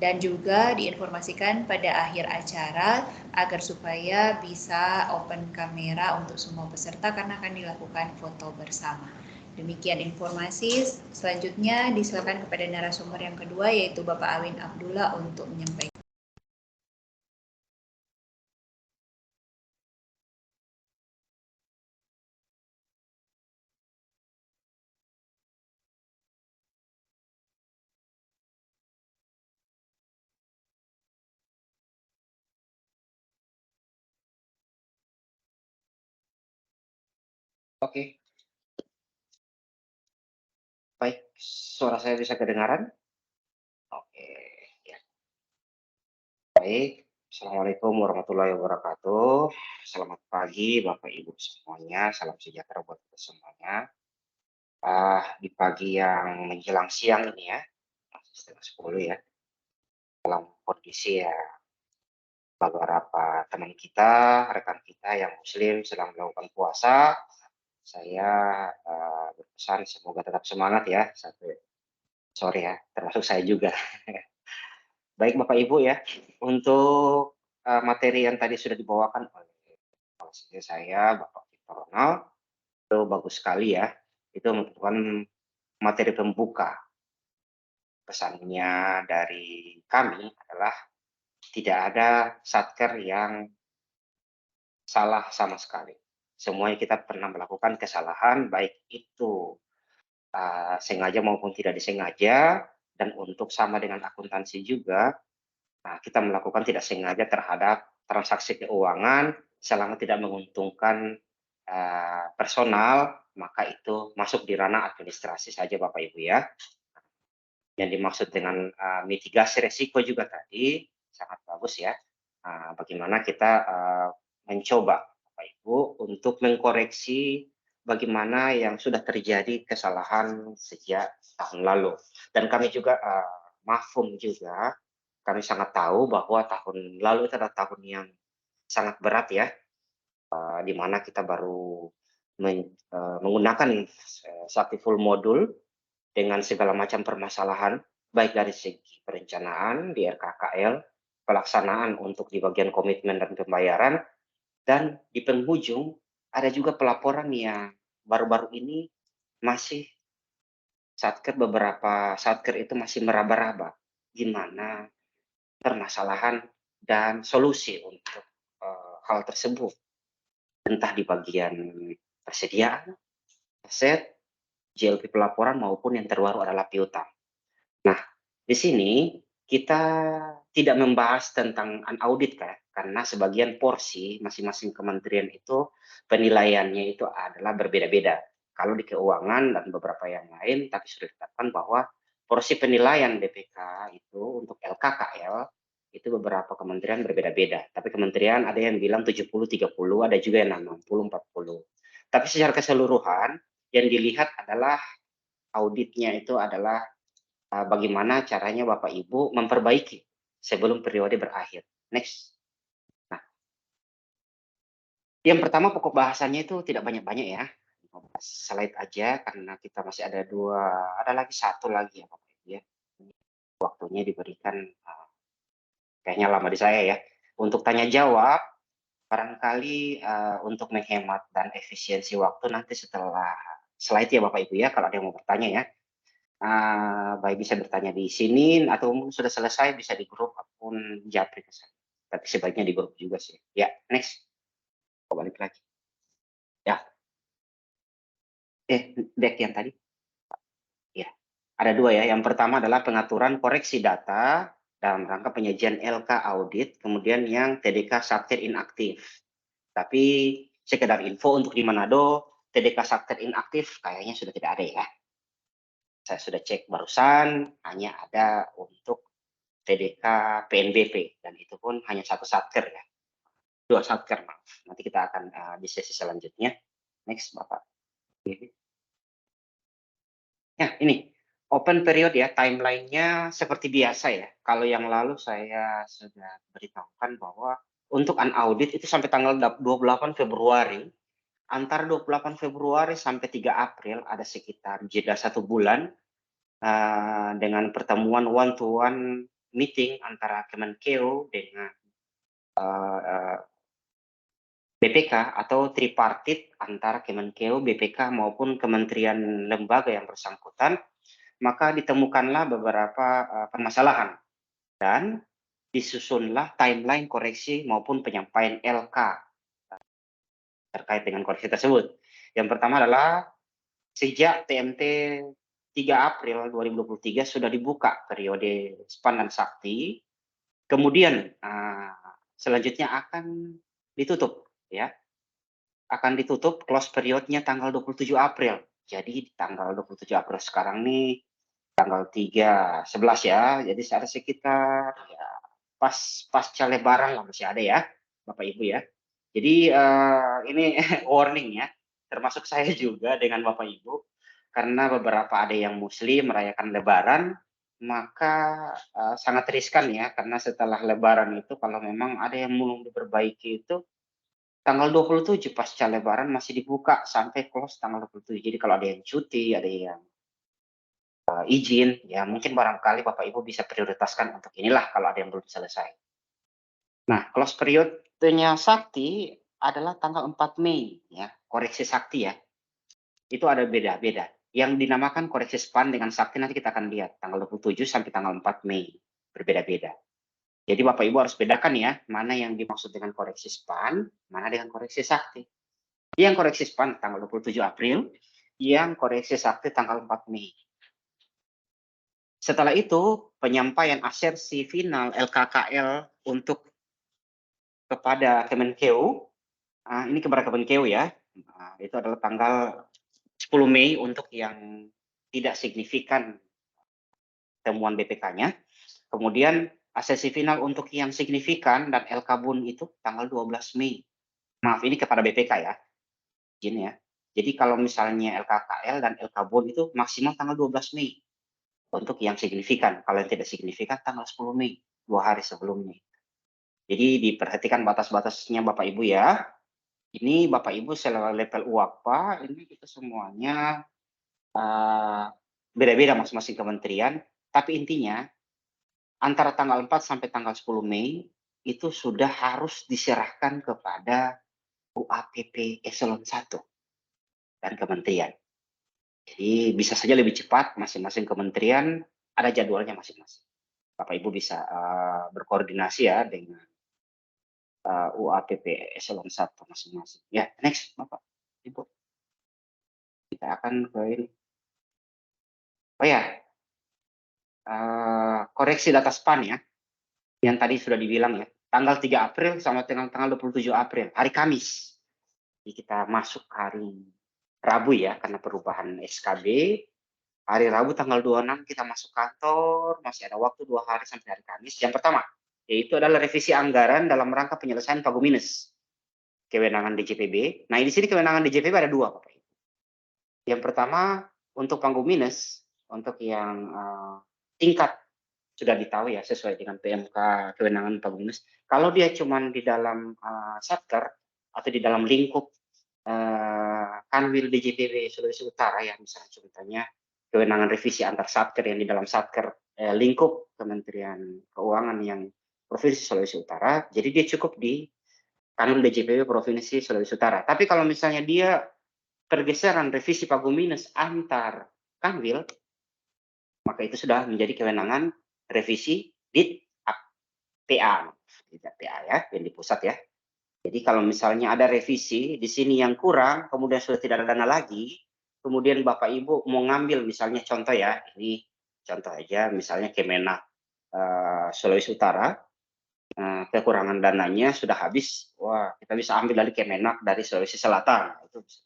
Speaker 1: Dan juga diinformasikan pada akhir acara agar supaya bisa open kamera untuk semua peserta karena akan dilakukan foto bersama. Demikian informasi. Selanjutnya disilakan kepada narasumber yang kedua yaitu Bapak Alwin Abdullah untuk menyampaikan.
Speaker 4: Oke. Baik, suara saya bisa kedengaran? Oke, ya. Baik, Assalamualaikum warahmatullahi wabarakatuh. Selamat pagi Bapak Ibu semuanya, salam sejahtera buat kita semuanya. Di pagi yang menjelang siang ini ya, masih setengah 10 ya, dalam kondisi ya beberapa teman kita, rekan kita yang muslim sedang melakukan puasa, saya berpesan semoga tetap semangat ya sampai sore ya, termasuk saya juga. Baik Bapak Ibu ya, untuk materi yang tadi sudah dibawakan oleh kepala staf saya Bapak Victor Ronald, itu bagus sekali ya. Itu merupakan materi pembuka. Pesannya dari kami adalah tidak ada satker yang salah sama sekali. Semuanya kita pernah melakukan kesalahan, baik itu sengaja maupun tidak disengaja, dan untuk sama dengan akuntansi juga, kita melakukan tidak sengaja terhadap transaksi keuangan selama tidak menguntungkan personal, maka itu masuk di ranah administrasi saja Bapak Ibu ya. Yang dimaksud dengan mitigasi resiko juga tadi sangat bagus ya. Bagaimana kita mencoba Bapak Ibu untuk mengkoreksi bagaimana yang sudah terjadi kesalahan sejak tahun lalu. Dan kami juga mafhum juga, kami sangat tahu bahwa tahun lalu itu adalah tahun yang sangat berat ya, di mana kita baru menggunakan satu full modul dengan segala macam permasalahan, baik dari segi perencanaan di RKKL, pelaksanaan untuk di bagian komitmen dan pembayaran, dan di penghujung ada juga pelaporan yang baru-baru ini masih beberapa satker itu masih meraba-raba gimana permasalahan dan solusi untuk hal tersebut, entah di bagian persediaan, aset, JLP pelaporan maupun yang terbaru adalah piutang. Nah, di sini kita tidak membahas tentang unaudit karena sebagian porsi masing-masing kementerian itu penilaiannya itu adalah berbeda-beda. Kalau di keuangan dan beberapa yang lain, tapi sudah ditetapkan bahwa porsi penilaian BPK itu untuk LKKL itu beberapa kementerian berbeda-beda. Tapi kementerian ada yang bilang 70-30, ada juga yang 60-40. Tapi secara keseluruhan yang dilihat adalah auditnya itu adalah bagaimana caranya Bapak Ibu memperbaiki sebelum periode berakhir. Next. Nah, yang pertama pokok bahasannya itu tidak banyak-banyak ya. 15 slide aja karena kita masih ada lagi satu lagi ya Bapak Ibu ya. Waktunya diberikan kayaknya lama di saya ya. Untuk tanya jawab, barangkali untuk menghemat dan efisiensi waktu nanti setelah slide ya Bapak Ibu ya, kalau ada yang mau bertanya ya. Baik bisa bertanya di sini atau sudah selesai bisa di grup ataupun japri ke saya. Tapi sebaiknya di grup juga sih. Ya, next. Balik lagi. Ya. Back yang tadi. Ya. Ada dua ya. Yang pertama adalah pengaturan koreksi data dalam rangka penyajian LK audit, kemudian yang TDK Saktir inaktif. Tapi sekedar info untuk di Manado, TDK Saktir inaktif kayaknya sudah tidak ada ya. Saya sudah cek barusan, hanya ada untuk TDK PNBP, dan itu pun hanya satu satker ya. 2 satker, maaf. Nanti kita akan di sesi selanjutnya. Next, Bapak. Ya, ini open period ya, timeline-nya seperti biasa ya. Kalau yang lalu saya sudah beritahukan bahwa untuk unaudit itu sampai tanggal 28 Februari. Antara 28 Februari sampai 3 April ada sekitar jeda 1 bulan dengan pertemuan one-to-one meeting antara Kemenkeu dengan BPK atau tripartit antara Kemenkeu, BPK maupun kementerian lembaga yang bersangkutan, maka ditemukanlah beberapa permasalahan dan disusunlah timeline koreksi maupun penyampaian LK terkait dengan koreksi tersebut. Yang pertama adalah sejak TMT 3 April 2023 sudah dibuka periode SPAN dan Sakti, kemudian selanjutnya akan ditutup ya. Akan ditutup close periodnya tanggal 27 April. Jadi tanggal 27 April sekarang nih tanggal 3/11 ya. Jadi ada sekitar ya pasca lebaran lah masih ada ya Bapak Ibu ya. Jadi ini warning ya, termasuk saya juga dengan Bapak Ibu, karena beberapa ada yang muslim merayakan lebaran, maka sangat riskan ya, karena setelah lebaran itu kalau memang ada yang belum diperbaiki itu, tanggal 27 pasca lebaran masih dibuka sampai close tanggal 27. Jadi kalau ada yang cuti, ada yang izin, ya mungkin barangkali Bapak Ibu bisa prioritaskan untuk inilah kalau ada yang belum selesai. Nah, close periodenya Sakti adalah tanggal 4 Mei ya, koreksi Sakti ya. Itu ada beda-beda. Yang dinamakan koreksi SPAN dengan Sakti nanti kita akan lihat tanggal 27 sampai tanggal 4 Mei. Berbeda-beda. Jadi Bapak Ibu harus bedakan ya, mana yang dimaksud dengan koreksi SPAN, mana dengan koreksi Sakti. Yang koreksi SPAN tanggal 27 April, yang koreksi Sakti tanggal 4 Mei. Setelah itu, penyampaian asersi final LKKL untuk kepada Kemenkeu, ini kepada Kemenkeu ya, itu adalah tanggal 10 Mei untuk yang tidak signifikan temuan BPK-nya. Kemudian asersi final untuk yang signifikan dan LK-BUN itu tanggal 12 Mei. Maaf, ini kepada BPK ya, izin ya. Jadi kalau misalnya LKKL dan LK-BUN itu maksimal tanggal 12 Mei untuk yang signifikan. Kalau yang tidak signifikan tanggal 10 Mei, 2 hari sebelumnya. Jadi diperhatikan batas-batasnya Bapak Ibu ya. Ini Bapak Ibu level UAPA, ini kita semuanya beda-beda masing-masing kementerian, tapi intinya antara tanggal 4 sampai tanggal 10 Mei itu sudah harus diserahkan kepada UAPP Eselon 1 dan kementerian. Jadi bisa saja lebih cepat, masing-masing kementerian ada jadwalnya masing-masing. Bapak Ibu bisa berkoordinasi ya dengan UAPP eselon 1 masing-masing. Ya, next Bapak Ibu. Kita akan ke ini. Oh ya, koreksi data SPAN ya, yang tadi sudah dibilang ya, tanggal 3 April sama tanggal 27 April, hari Kamis. Jadi kita masuk hari Rabu ya, karena perubahan SKB. Hari Rabu tanggal 26 kita masuk kantor, masih ada waktu 2 hari sampai hari Kamis. Yang pertama, yaitu adalah revisi anggaran dalam rangka penyelesaian pagu minus. Kewenangan DJPB. Nah, di sini kewenangan DJPB ada 2, Bapak Ibu. Yang pertama, untuk pagu minus, untuk yang tingkat sudah ditahu ya, sesuai dengan PMK kewenangan pagu minus. Kalau dia cuma di dalam satker atau di dalam lingkup Kanwil DJPB Sulawesi Utara, yang misalnya contohnya kewenangan revisi antar satker yang di dalam satker lingkup Kementerian Keuangan yang Provinsi Sulawesi Utara, jadi dia cukup di Kanwil DJPB Provinsi Sulawesi Utara. Tapi kalau misalnya dia pergeseran revisi pagu minus antar Kanwil, maka itu sudah menjadi kewenangan revisi di PA, tidak PA ya, yang di pusat ya. Jadi kalau misalnya ada revisi di sini yang kurang, kemudian sudah tidak ada dana lagi, kemudian Bapak Ibu mau ngambil misalnya contoh ya, ini contoh aja misalnya Kemenak Sulawesi Utara, kekurangan dananya sudah habis, wah kita bisa ambil dari Kemenak dari Sulawesi Selatan, itu bisa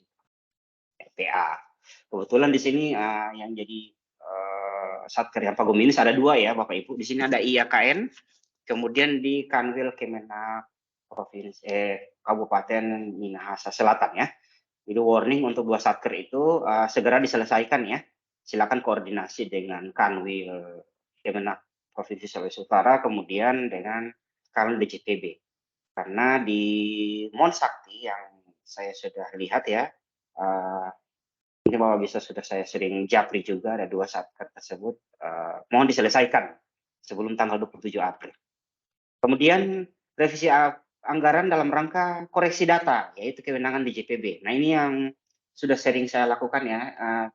Speaker 4: PA. Kebetulan di sini yang jadi satker yang pagu minus ada 2 ya Bapak Ibu, di sini ada IAKN, kemudian di Kanwil Kemenak Provinsi Kabupaten Minahasa Selatan ya. Jadi warning untuk 2 satker itu segera diselesaikan ya. Silakan koordinasi dengan Kanwil Kemenak Provinsi Sulawesi Utara, kemudian dengan Kanwil DJPB. Karena di Mon Sakti yang saya sudah lihat ya, ini Bapak bisa sudah saya sering japri juga, ada 2 satker tersebut, mohon diselesaikan sebelum tanggal 27 April. Kemudian revisi anggaran dalam rangka koreksi data, yaitu kewenangan DJPB. Nah, ini yang sudah sering saya lakukan ya,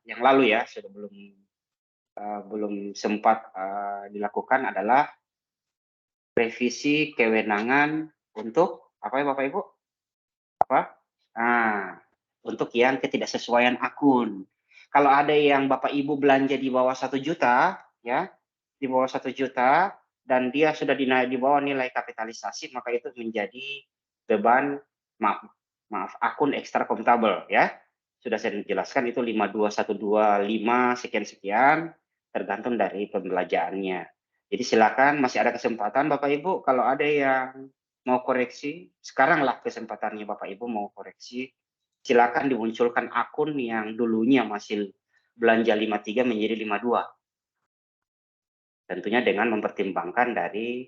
Speaker 4: yang lalu ya, sudah belum sempat dilakukan adalah revisi kewenangan untuk apa ya Bapak Ibu? Apa? Nah, untuk yang ketidaksesuaian akun. Kalau ada yang Bapak Ibu belanja di bawah 1 juta, ya, di bawah 1 juta, dan dia sudah di bawah nilai kapitalisasi, maka itu menjadi beban, maaf, akun ekstra akuntabel, ya. Sudah saya jelaskan itu 52125 sekian-sekian, tergantung dari pembelanjaannya. Jadi silakan, masih ada kesempatan Bapak Ibu, kalau ada yang mau koreksi, sekaranglah kesempatannya Bapak Ibu mau koreksi, silakan dimunculkan akun yang dulunya masih belanja 53 menjadi 52. Tentunya dengan mempertimbangkan dari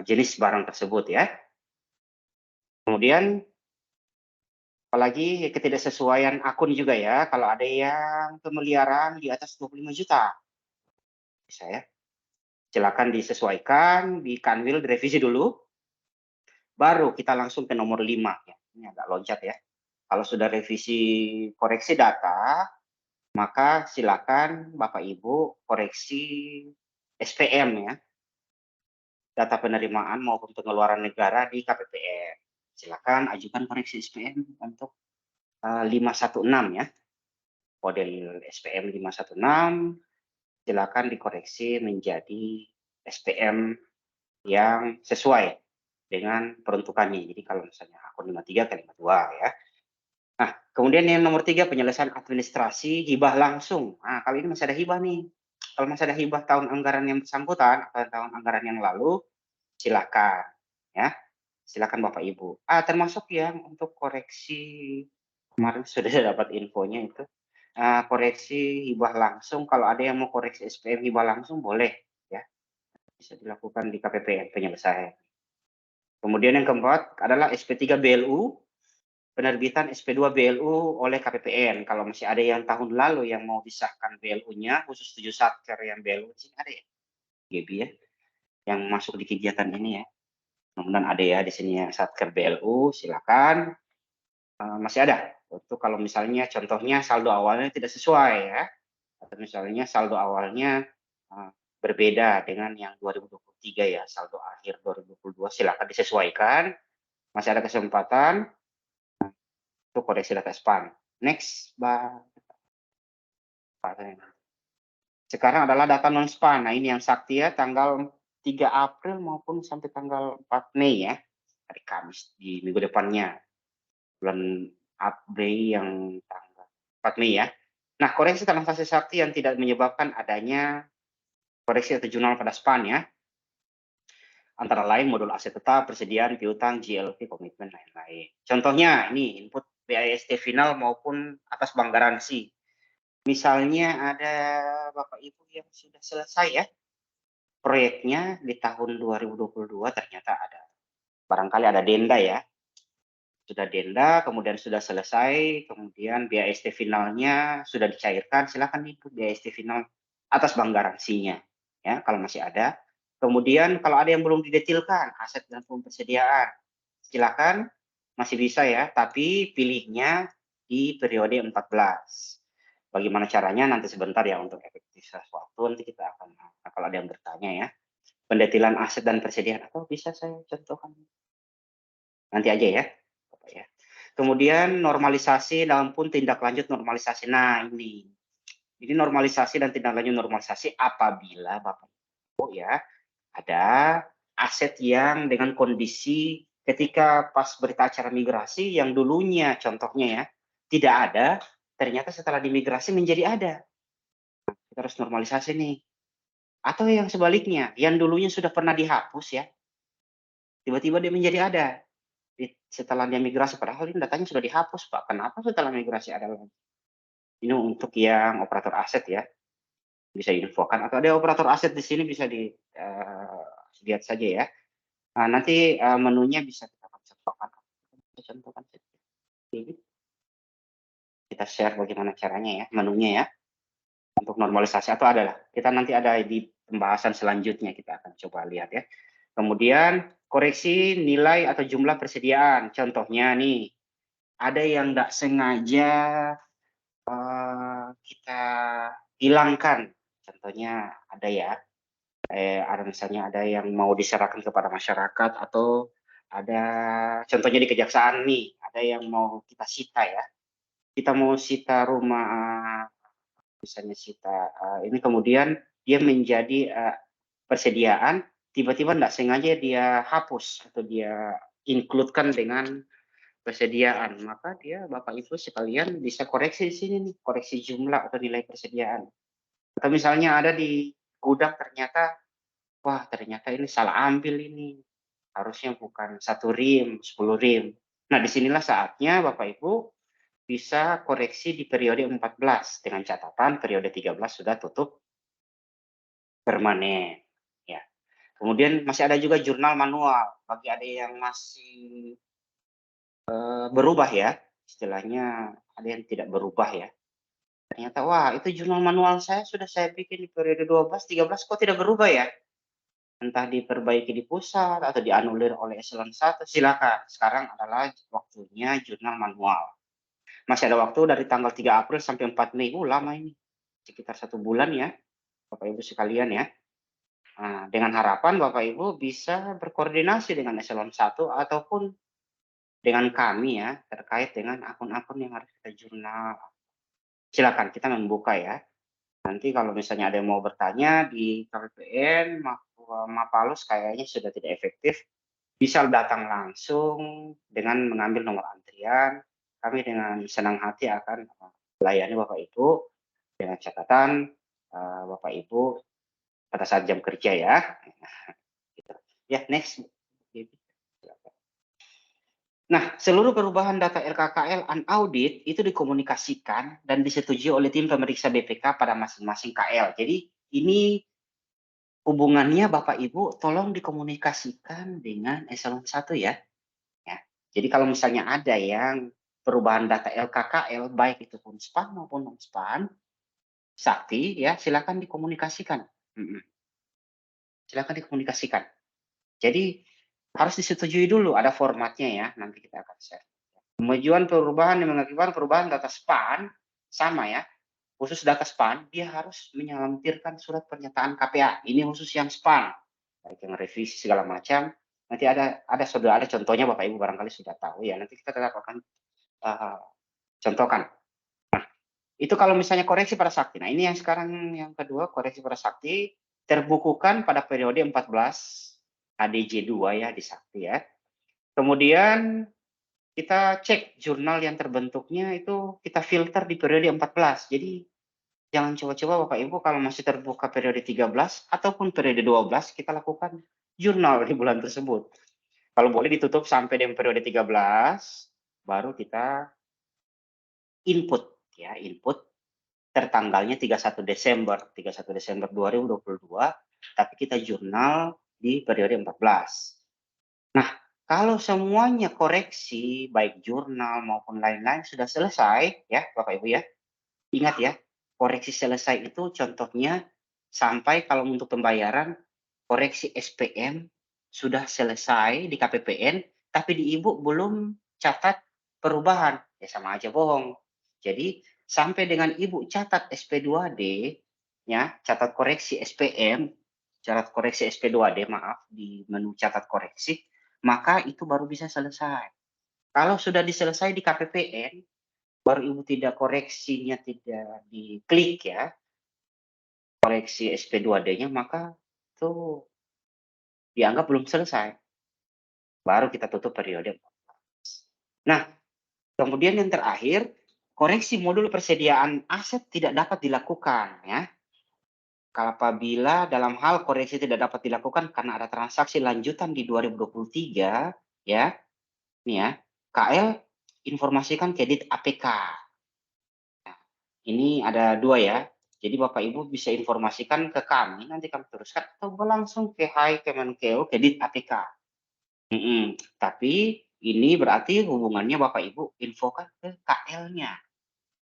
Speaker 4: jenis barang tersebut ya. Kemudian apalagi ketidaksesuaian akun juga ya, kalau ada yang pemeliharaan di atas 25 juta. Bisa ya. Silakan disesuaikan, di Kanwil direvisi dulu, baru kita langsung ke nomor 5 ya. Ini agak loncat ya. Kalau sudah revisi koreksi data, maka silakan Bapak Ibu koreksi SPM ya. Data penerimaan maupun pengeluaran negara di KPPN. Silakan ajukan koreksi SPM untuk 516 ya. Model SPM 516 silakan dikoreksi menjadi SPM yang sesuai dengan peruntukannya. Jadi kalau misalnya akun 53 ke 52 ya. Nah, kemudian yang nomor 3 penyelesaian administrasi hibah langsung. Nah, kali ini masih ada hibah nih. Kalau masih ada hibah tahun anggaran yang bersangkutan atau tahun anggaran yang lalu, silakan ya. Silakan Bapak Ibu. Termasuk yang untuk koreksi kemarin sudah dapat infonya itu. Koreksi hibah langsung, kalau ada yang mau koreksi SPM hibah langsung boleh ya. Bisa dilakukan di KPPN penyelesaian. Kemudian yang keempat adalah SP3 BLU, penerbitan SP2 BLU oleh KPPN. Kalau masih ada yang tahun lalu yang mau disahkan BLU-nya, khusus 7 satker yang BLU di sini ada ya, GB ya, yang masuk di kegiatan ini ya. Kemudian ada ya di sini yang satker BLU, silakan. Masih ada. Untuk kalau misalnya contohnya saldo awalnya tidak sesuai ya, atau misalnya saldo awalnya berbeda dengan yang 2023 ya, saldo akhir 2022. Silakan disesuaikan. Masih ada kesempatan untuk koreksi data SPAN. Next, Mbak. Sekarang adalah data non-SPAN. Nah, ini yang sakti ya, tanggal 3 April maupun sampai tanggal 4 Mei ya, hari Kamis di minggu depannya. Bulan April yang tanggal 4 Mei ya. Nah, koreksi transaksi sakti yang tidak menyebabkan adanya koreksi atau jurnal pada SPAN ya. Antara lain modul aset tetap, persediaan, piutang, GLP, komitmen, lain-lain. Contohnya ini input BIST final maupun atas bank garansi. Misalnya ada Bapak Ibu yang sudah selesai ya proyeknya di tahun 2022 ternyata ada barangkali ada denda ya. Sudah denda, kemudian sudah selesai, kemudian BIST finalnya sudah dicairkan, silakan input BIST final atas bank garansinya ya kalau masih ada. Kemudian kalau ada yang belum didetilkan aset dan persediaan, silakan masih bisa ya, tapi pilihnya di periode 14. Bagaimana caranya nanti sebentar ya untuk efektivitas waktu nanti kita akan kalau ada yang bertanya ya. Pendetilan aset dan persediaan atau bisa saya contohkan. Nanti aja ya, Bapak ya. Kemudian normalisasi dalam pun tindak lanjut normalisasi. Nah, ini. Jadi normalisasi dan tindak lanjut normalisasi apabila Bapak Ibu ya ada aset yang dengan kondisi ketika pas berita acara migrasi yang dulunya contohnya ya tidak ada, ternyata setelah dimigrasi menjadi ada. Kita harus normalisasi nih. Atau yang sebaliknya, yang dulunya sudah pernah dihapus ya, tiba-tiba dia menjadi ada. Setelah dia migrasi, padahal ini datanya sudah dihapus, Pak. Kenapa setelah migrasi ada lagi? Ini untuk yang operator aset ya, bisa infokan. Atau ada operator aset di sini bisa dilihat saja ya. Nah, nanti menunya bisa kita contohkan. Kita share bagaimana caranya ya, menunya ya. Untuk normalisasi atau adalah kita nanti ada di pembahasan selanjutnya kita akan coba lihat ya. Kemudian koreksi nilai atau jumlah persediaan. Contohnya nih, ada yang tidak sengaja kita hilangkan. Contohnya ada ya, ada misalnya ada yang mau diserahkan kepada masyarakat atau ada contohnya di kejaksaan nih, ada yang mau kita sita ya. Kita mau sita rumah misalnya sita ini kemudian dia menjadi persediaan, tiba-tiba tidak sengaja dia hapus atau dia include-kan dengan persediaan, maka dia Bapak Ibu sekalian bisa koreksi di sini nih, koreksi jumlah atau nilai persediaan. Atau misalnya ada di gudang ternyata, wah ternyata ini salah ambil ini, harusnya bukan 1 rim, 10 rim. Nah disinilah saatnya Bapak Ibu bisa koreksi di periode 14 dengan catatan periode 13 sudah tutup permanen ya. Kemudian masih ada juga jurnal manual bagi ada yang masih berubah ya, istilahnya ada yang tidak berubah ya. Ternyata wah itu jurnal manual saya sudah saya bikin di periode 12, 13 kok tidak berubah ya. Entah diperbaiki di pusat atau dianulir oleh eselon 1 silakan. Sekarang adalah waktunya jurnal manual. Masih ada waktu dari tanggal 3 April sampai 4 Mei. Lama ini. Sekitar 1 bulan ya, Bapak Ibu sekalian ya. Nah, dengan harapan Bapak Ibu bisa berkoordinasi dengan eselon 1 ataupun dengan kami ya, terkait dengan akun-akun yang harus kita jurnal. Silakan kita membuka ya. Nanti kalau misalnya ada yang mau bertanya di KPPN, Mapalus kayaknya sudah tidak efektif, bisa datang langsung dengan mengambil nomor antrian. Kami dengan senang hati akan melayani Bapak Ibu dengan catatan Bapak Ibu pada saat jam kerja ya. Ya, next. Nah, seluruh perubahan data LKKL unaudit itu dikomunikasikan dan disetujui oleh tim pemeriksa BPK pada masing-masing KL. Jadi ini hubungannya Bapak Ibu tolong dikomunikasikan dengan eselon 1 ya. Ya. Jadi kalau misalnya ada yang perubahan data LKKL baik itu pun SPAN maupun non SPAN, sakti ya silakan dikomunikasikan. Silakan dikomunikasikan. Jadi harus disetujui dulu, ada formatnya ya, nanti kita akan share. Kemajuan perubahan yang mengakibatkan perubahan data SPAN sama ya. khusus data SPAN, dia harus menyelampirkan surat pernyataan KPA. Ini khusus yang SPAN, baik yang revisi segala macam. Nanti sudah ada contohnya, Bapak Ibu barangkali sudah tahu ya. Nanti kita tetap akan contohkan. Nah, itu kalau misalnya koreksi pada sakti. Nah, ini yang sekarang yang kedua, koreksi pada sakti terbukukan pada periode 14 ADJ 2 ya di sakti ya. Kemudian kita cek jurnal yang terbentuknya itu kita filter di periode 14. Jadi jangan coba-coba Bapak Ibu kalau masih terbuka periode 13 ataupun periode 12 kita lakukan jurnal di bulan tersebut. Kalau boleh ditutup sampai dengan periode 13 baru kita input ya, input tertanggalnya 31 Desember 2022, tapi kita jurnal di periode 14. Nah, kalau semuanya koreksi, baik jurnal maupun lain-lain sudah selesai, ya Bapak Ibu ya, ingat ya, koreksi selesai itu contohnya sampai kalau untuk pembayaran, koreksi SPM sudah selesai di KPPN, tapi di Ibu belum catat perubahan, ya sama aja bohong. Jadi sampai dengan Ibu catat SP2D, ya, catat koreksi SPM, catat koreksi SP2D, maaf, di menu catat koreksi, maka itu baru bisa selesai. Kalau sudah diselesai di KPPN, baru Ibu tidak koreksinya tidak diklik ya, koreksi SP2D-nya, maka itu dianggap belum selesai. Baru kita tutup periode 14. Nah, kemudian yang terakhir, koreksi modul persediaan aset tidak dapat dilakukan ya. Kalau apabila dalam hal koreksi tidak dapat dilakukan karena ada transaksi lanjutan di 2023 ya. Nih ya, KL informasikan kredit APK. Nah, ini ada dua ya. Jadi Bapak Ibu bisa informasikan ke kami, nanti kami teruskan atau langsung ke Hai Kemenkeu kredit APK. Tapi ini berarti hubungannya Bapak Ibu infokan ke KL-nya.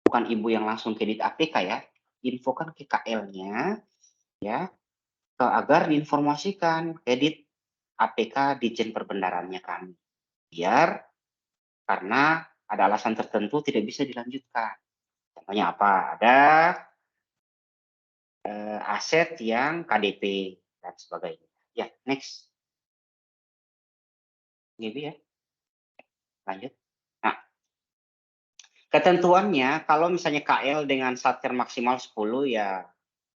Speaker 4: Bukan Ibu yang langsung kredit APK ya. Infokan ke KL-nya ya, agar diinformasikan kredit APK Ditjen Perbendaharanya kami. Biar karena ada alasan tertentu tidak bisa dilanjutkan. Contohnya apa? Ada aset yang KDP dan sebagainya. Ya, next. Gitu ya. Lanjut. Nah, ketentuannya kalau misalnya KL dengan satker maksimal 10 ya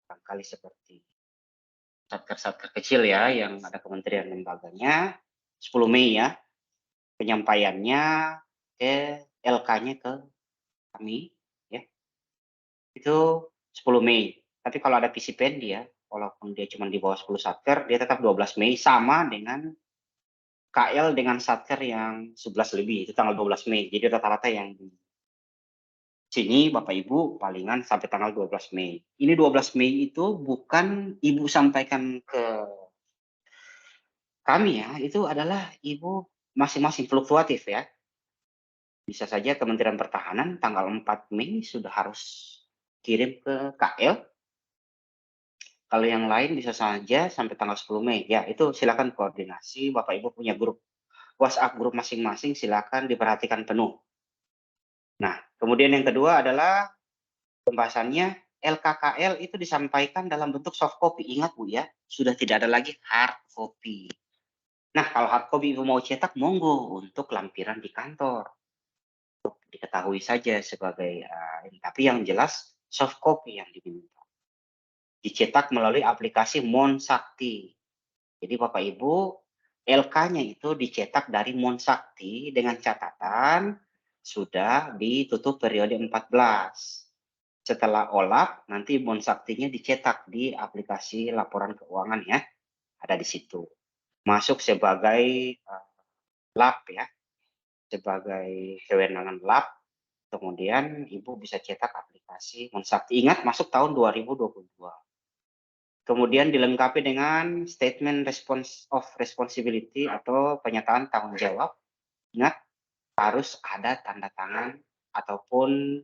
Speaker 4: barangkali seperti satker-satker kecil ya yang ada kementerian lembaganya 10 Mei ya. Penyampaiannya ke LK-nya ke kami ya. Itu 10 Mei. Tapi kalau ada PCPN dia walaupun dia cuma di bawah 10 satker dia tetap 12 Mei sama dengan KL dengan satker yang 11 lebih itu tanggal 12 Mei. Jadi rata-rata yang di sini Bapak Ibu palingan sampai tanggal 12 Mei. Ini 12 Mei itu bukan Ibu sampaikan ke kami ya, itu adalah Ibu masing-masing fluktuatif ya. Bisa saja Kementerian Pertahanan tanggal 4 Mei sudah harus kirim ke KL. Kalau yang lain bisa saja sampai tanggal 10 Mei. Ya, itu silakan koordinasi. Bapak Ibu punya grup WhatsApp grup masing-masing, silakan diperhatikan penuh. Nah, kemudian yang kedua adalah pembahasannya LKKL itu disampaikan dalam bentuk soft copy. Ingat Bu ya, sudah tidak ada lagi hard copy. Nah, kalau hard copy Ibu mau cetak, monggo untuk lampiran di kantor. Untuk diketahui saja sebagai, tapi yang jelas soft copy yang diminta. Dicetak melalui aplikasi Monsakti. Jadi Bapak Ibu, LK-nya itu dicetak dari Monsakti dengan catatan sudah ditutup periode 14. Setelah OLAP, nanti Monsaktinya dicetak di aplikasi laporan keuangan ya. Ada di situ. Masuk sebagai lab ya. Sebagai kewenangan lab. Kemudian Ibu bisa cetak aplikasi Monsakti. Ingat masuk tahun 2022. Kemudian dilengkapi dengan statement of responsibility atau pernyataan tanggung jawab. Ingat, harus ada tanda tangan ataupun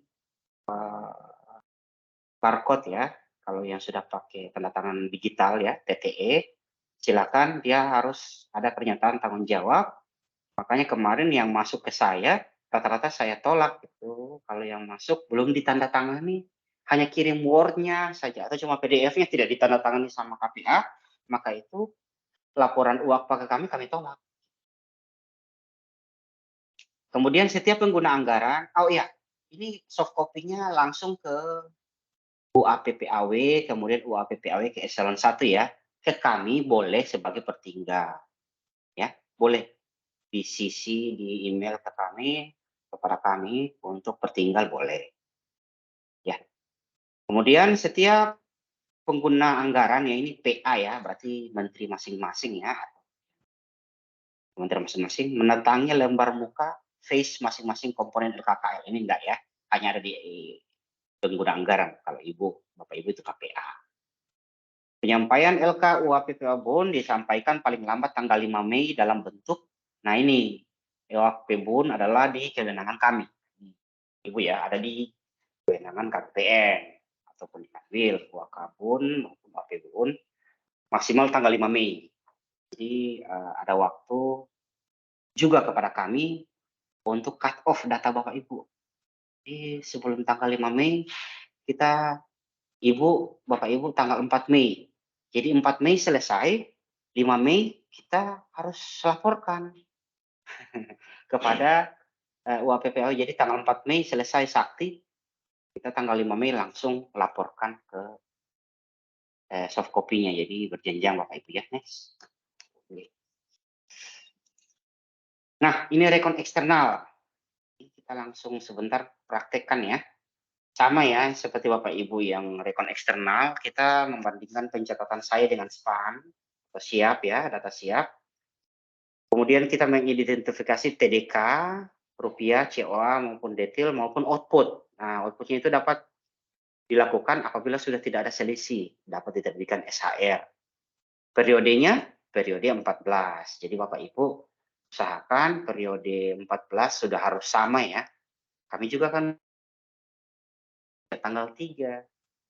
Speaker 4: barcode ya. Kalau yang sudah pakai tanda tangan digital ya, TTE, silakan dia harus ada pernyataan tanggung jawab. Makanya kemarin yang masuk ke saya, rata-rata saya tolak itu. Kalau yang masuk belum ditandatangani, hanya kirim Word-nya saja atau cuma PDF-nya tidak ditandatangani sama KPA, maka itu laporan UAKPA ke kami tolak. Kemudian setiap pengguna anggaran, oh iya, ini soft copy-nya langsung ke UAPPAW, kemudian UAPPAW ke eselon 1 ya. Ke kami boleh sebagai pertinggal. Ya, boleh di CC di email ke kami, kepada kami untuk pertinggal boleh. Ya. Kemudian setiap pengguna anggaran ya ini PA ya, berarti menteri masing-masing ya. Menteri masing-masing menandatangi lembar muka face masing-masing komponen LKKL. Ini enggak ya, hanya ada di pengguna anggaran. Kalau Bapak Ibu itu KPA. Penyampaian LK UAPPA Bond disampaikan paling lambat tanggal 5 Mei dalam bentuk, nah ini, UAPP Bond adalah di kewenangan kami. Ibu ya, ada di kewenangan KPPN, ataupun di Kanwil, UAKBUN, maupun UAPP Bond, maksimal tanggal 5 Mei. Jadi ada waktu juga kepada kami untuk cut off data Bapak Ibu. Jadi sebelum tanggal 5 Mei, kita Bapak Ibu tanggal 4 Mei. Jadi 4 Mei selesai, 5 Mei kita harus laporkan kepada UAPPAW. Jadi tanggal 4 Mei selesai sakti, kita tanggal 5 Mei langsung laporkan ke soft copy-nya. Jadi berjenjang Bapak Ibu ya. Next. Nah, ini rekon eksternal. Kita langsung sebentar praktekkan ya. Sama ya, seperti Bapak Ibu yang rekon eksternal, kita membandingkan pencatatan saya dengan SPAN, atau siap ya, data siap. Kemudian kita mengidentifikasi TDK, rupiah, COA, maupun detail, maupun output. Nah, outputnya itu dapat dilakukan apabila sudah tidak ada selisih, dapat diterbitkan SHR. Periodenya, periode 14. Jadi Bapak Ibu, usahakan periode 14 sudah harus sama ya. Kami juga kan tanggal 3.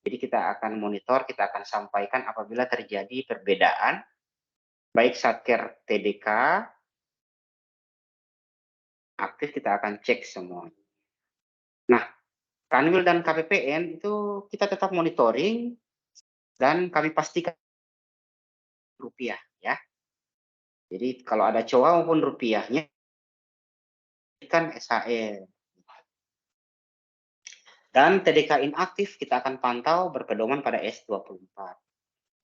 Speaker 4: Jadi kita akan monitor, kita akan sampaikan apabila terjadi perbedaan, baik Satker TDK, aktif kita akan cek semua. Nah, Kanwil dan KPPN itu kita tetap monitoring, dan kami pastikan rupiah ya. Jadi kalau ada COA maupun rupiahnya, kan SHR. Dan TDK inaktif kita akan pantau berpedoman pada S24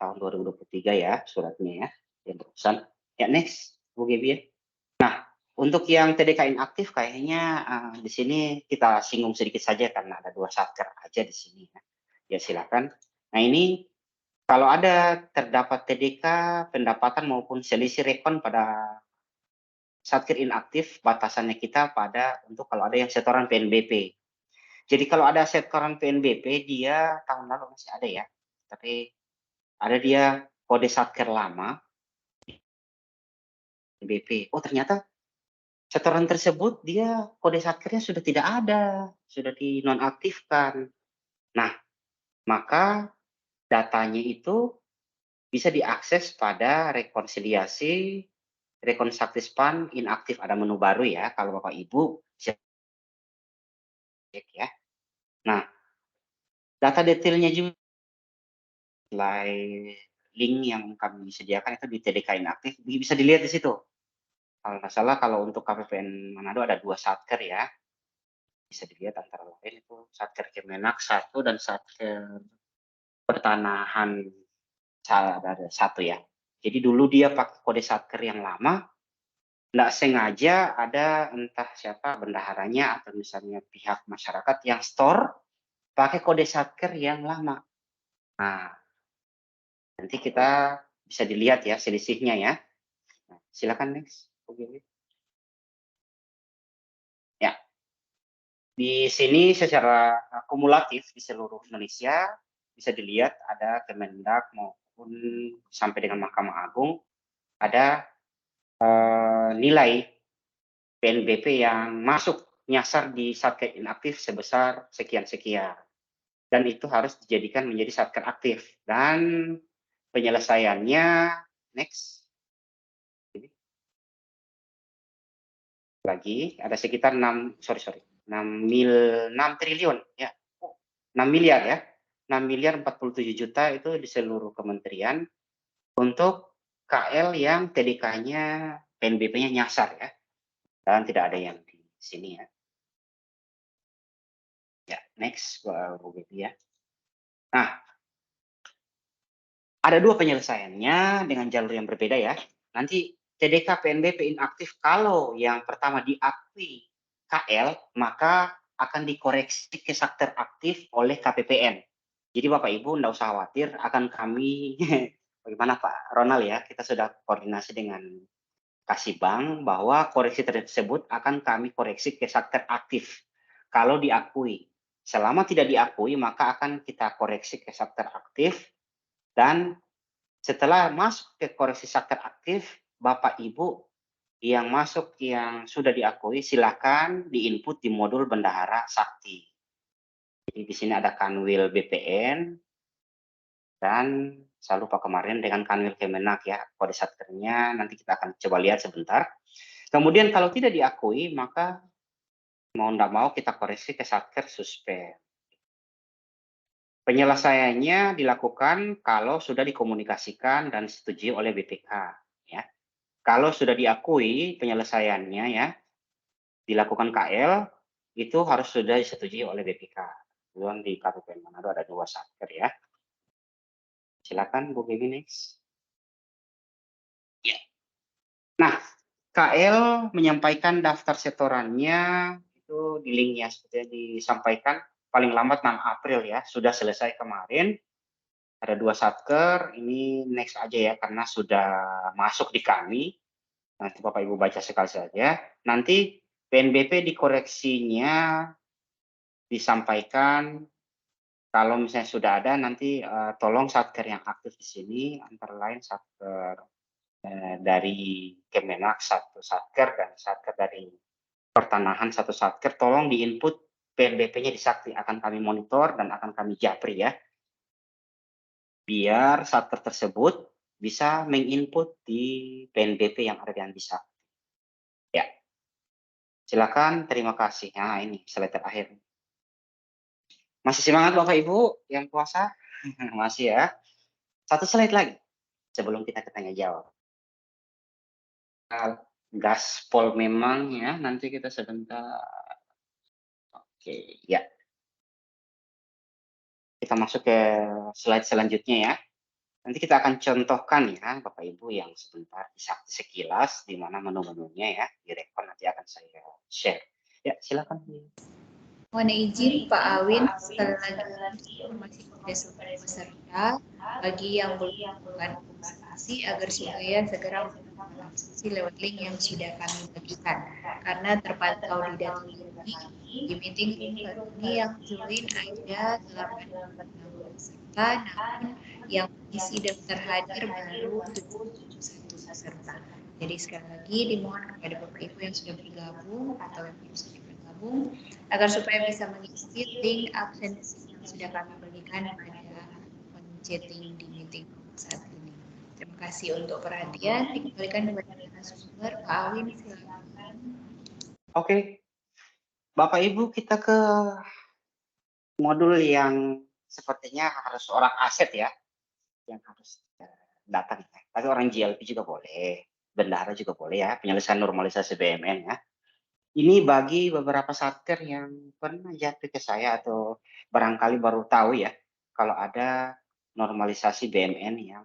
Speaker 4: tahun 2023 ya, suratnya ya, yang berurusan. Ya, next, Bu Gebi ya. Nah, untuk yang TDK inaktif kayaknya di sini kita singgung sedikit saja karena ada 2 satker aja di sini ya. Ya silakan. Nah, ini kalau ada terdapat TDK pendapatan maupun selisih rekon pada satker inaktif, batasannya kita pada untuk kalau ada yang setoran PNBP. Jadi kalau ada setoran PNBP, dia tahun lalu masih ada ya, tapi ada dia kode satker lama PNBP. Oh ternyata setoran tersebut dia kode satkernya sudah tidak ada, sudah dinonaktifkan. Nah, maka datanya itu bisa diakses pada rekonsiliasi, rekonsiliasi SPAN inaktif, ada menu baru ya, kalau Bapak Ibu cek ya. Nah, data detailnya juga selain link yang kami sediakan itu di TDK inaktif, bisa dilihat di situ. Kalau nggak salah kalau untuk KPPN Manado ada 2 satker ya. Bisa dilihat antara lain itu satker Kemenak 1 dan satker pertanahan ada 1 ya. Jadi dulu dia pakai kode satker yang lama, nggak sengaja ada entah siapa bendaharanya atau misalnya pihak masyarakat yang store pakai kode satker yang lama. Nah, nanti kita bisa dilihat ya selisihnya ya. Nah, silakan next. Ya, di sini secara kumulatif di seluruh Indonesia bisa dilihat ada Kemendak maupun sampai dengan Mahkamah Agung ada nilai PNBP yang masuk nyasar di satker inaktif sebesar sekian-sekian. Dan itu harus dijadikan menjadi satker aktif. Dan penyelesaiannya, next. Lagi, ada sekitar 6 triliun. Ya. 6 miliar ya. 6 miliar 47 juta itu di seluruh kementerian untuk KL yang TDK-nya PNBP-nya nyasar ya. Dan tidak ada yang di sini ya. Ya, next Bu Bebi ya. Nah, ada 2 penyelesaiannya dengan jalur yang berbeda ya. Nanti TDK PNBP inaktif kalau yang pertama diakui KL, maka akan dikoreksi ke sakter aktif oleh KPPN. Jadi Bapak Ibu enggak usah khawatir, akan kami bagaimana Pak Ronald ya, kita sudah koordinasi dengan kasih bank bahwa koreksi tersebut akan kami koreksi ke sakter aktif kalau diakui. Selama tidak diakui, maka akan kita koreksi ke sakter aktif, dan setelah masuk ke koreksi sakter aktif, Bapak Ibu yang masuk yang sudah diakui silakan diinput di modul bendahara sakti. Jadi di sini ada kanwil BPN dan saya lupa kemarin dengan kanwil Kemenak ya, kode satkernya nanti kita akan coba lihat sebentar. Kemudian kalau tidak diakui maka mau tidak mau kita koreksi ke satker suspend. Penyelesaiannya dilakukan kalau sudah dikomunikasikan dan disetujui oleh BPK ya. Kalau sudah diakui penyelesaiannya ya, dilakukan KL, itu harus sudah disetujui oleh BPK. Kemudian di Kabupaten Manado ada 2 satker ya. Silakan Bu Bibi next. Ya. Nah, KL menyampaikan daftar setorannya itu di linknya seperti yang disampaikan paling lambat 6 April ya, sudah selesai kemarin. Ada 2 satker, ini next aja ya karena sudah masuk di kami. Nanti Bapak Ibu baca sekali saja. Nanti PNBP dikoreksinya disampaikan kalau misalnya sudah ada nanti tolong satker yang aktif di sini antara lain satker dari Kemenak 1 satker dan satker dari pertanahan 1 satker, tolong diinput PNBP-nya di Sakti, akan kami monitor dan akan kami japri ya. Biar satker tersebut bisa menginput di PNBP yang ada di Sakti. Ya. Silakan, terima kasih. Nah, ini slide terakhir. Masih semangat Bapak Ibu yang puasa? Masih ya. 1 slide lagi sebelum kita ke tanya jawab. Gaspol memang ya, nanti kita sebentar. Oke, ya. Kita masuk ke slide selanjutnya ya. Nanti kita akan contohkan ya Bapak Ibu yang sebentar bisa sekilas di mana menu-menunya ya, di rekon nanti akan saya share. Ya, silakan.
Speaker 1: Mohon izin Pak Awin, sekali lagi informasi kepada seluruh peserta bagi yang belum melakukan registrasi agar supaya segera melakukan registrasi lewat link yang sudah kami bagikan. Karena terpantau di data ini, di meeting ini yang join ada 8 peserta, namun yang mengisi daftar hadir baru 71 peserta. Jadi sekali lagi dimohon kepada Bapak Ibu yang sudah bergabung atau yang belum sudah bergabung agar supaya bisa mengisi link absensi yang sudah kami berikan pada chatting di meeting saat ini. Terima kasih untuk perhatian. Dikembalikan kepada narasumber Pak Awin, silakan.
Speaker 4: Oke, Bapak Ibu kita ke modul yang sepertinya harus orang aset ya, yang harus datang. Tapi orang GLP juga boleh, bendahara juga boleh ya, penyelesaian normalisasi BMN ya. Ini bagi beberapa satker yang pernah jatuh ke saya atau barangkali baru tahu ya, kalau ada normalisasi BMN yang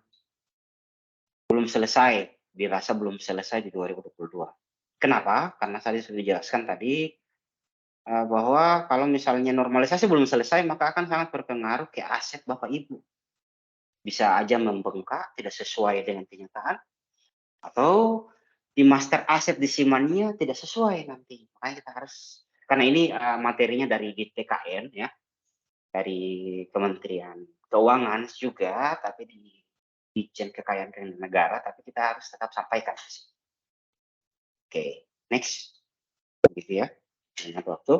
Speaker 4: belum selesai, dirasa belum selesai di 2022. Kenapa? Karena tadi sudah dijelaskan tadi bahwa kalau misalnya normalisasi belum selesai, maka akan sangat berpengaruh ke aset Bapak Ibu. Bisa aja membengkak, tidak sesuai dengan kenyataan, atau di master aset di simannya tidak sesuai nanti. Makanya kita harus, karena ini materinya dari DTKN ya, dari Kementerian Keuangan juga, tapi di Ditjen Kekayaan Negara, tapi kita harus tetap sampaikan. Oke, next. Begitu ya. Banyak waktu.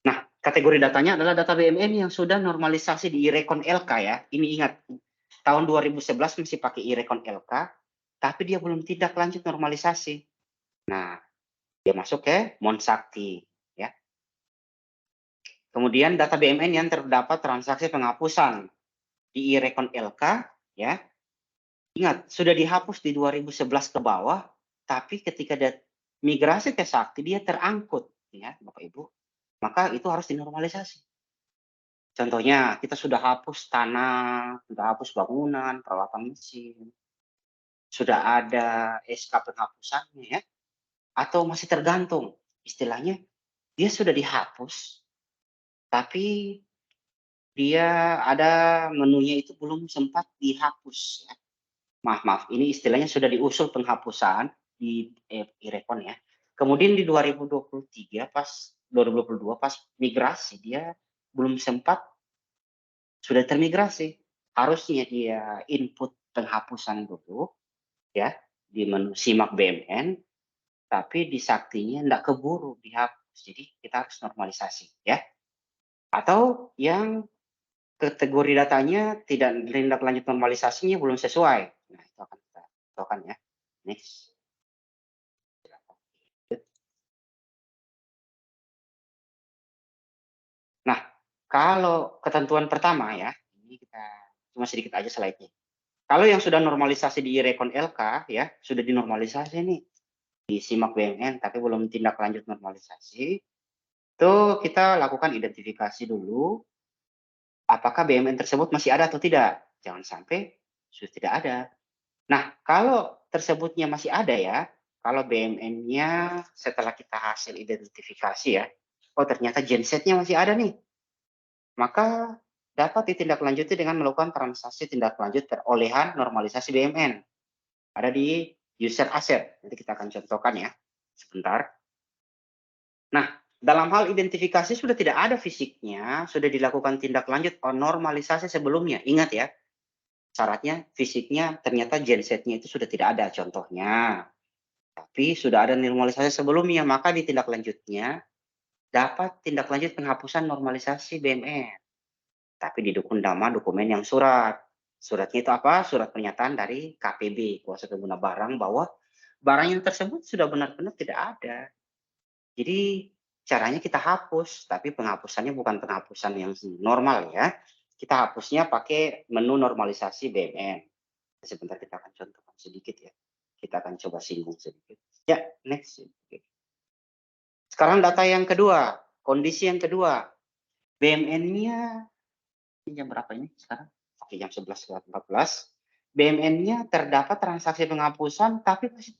Speaker 4: Nah, kategori datanya adalah data BMN yang sudah normalisasi di iRecon LK ya. Ini ingat, tahun 2011 masih pakai iRecon LK, tapi dia belum tindak lanjut normalisasi. Nah, dia masuk ke Monsakti ya. Kemudian data BMN yang terdapat transaksi penghapusan di e-Recon LK, ya. Ingat, sudah dihapus di 2011 ke bawah, tapi ketika dia migrasi ke Sakti, dia terangkut, ya, Bapak Ibu. Maka itu harus dinormalisasi. Contohnya, kita sudah hapus tanah, sudah hapus bangunan, peralatan mesin, sudah ada SK penghapusannya, ya, atau masih tergantung. Istilahnya, dia sudah dihapus, tapi dia ada menunya itu belum sempat dihapus, ya. Maaf, ini istilahnya sudah diusul penghapusan di e-Recon, ya. Kemudian di 2022 pas migrasi dia belum sempat, sudah termigrasi. Harusnya dia input penghapusan dulu, ya, di menu simak BMN, tapi di Saktinya enggak keburu dihapus. Jadi kita harus normalisasi, ya. Atau yang kategori datanya tidak tindak lanjut normalisasinya belum sesuai. Nah, itu akan kita contohkan, ya. Next. Nah, kalau ketentuan pertama, ya, ini kita cuma sedikit aja slide-nya. Kalau yang sudah normalisasi di e-Recon LK, ya, sudah dinormalisasi nih di simak BMN tapi belum tindak lanjut normalisasi, itu kita lakukan identifikasi dulu apakah BMN tersebut masih ada atau tidak. Jangan sampai sudah tidak ada. Nah, kalau tersebutnya masih ada, ya, kalau BMN-nya setelah kita hasil identifikasi, ya, oh ternyata gensetnya masih ada nih, maka dapat ditindaklanjuti dengan melakukan transaksi tindak lanjut perolehan normalisasi BMN. Ada di user asset. Nanti kita akan contohkan, ya, sebentar. Nah, dalam hal identifikasi sudah tidak ada fisiknya, sudah dilakukan tindak lanjut normalisasi sebelumnya. Ingat, ya, syaratnya fisiknya ternyata gensetnya itu sudah tidak ada contohnya. Tapi sudah ada normalisasi sebelumnya, maka di tindak lanjutnya dapat tindak lanjut penghapusan normalisasi BMN. Tapi didukung nama dokumen yang surat. Suratnya itu apa? Surat pernyataan dari KPB, kuasa pengguna barang, bahwa barang yang tersebut sudah benar-benar tidak ada. Jadi caranya kita hapus, tapi penghapusannya bukan penghapusan yang normal, ya. Kita hapusnya pakai menu normalisasi BMN. Sebentar kita akan contohkan sedikit, ya. Kita akan coba singgung sedikit. Ya, next. Sekarang data yang kedua, kondisi yang kedua. BMN-nya jam berapa ini sekarang? Oke, jam 11.14. BMN-nya terdapat transaksi penghapusan, tapi masih,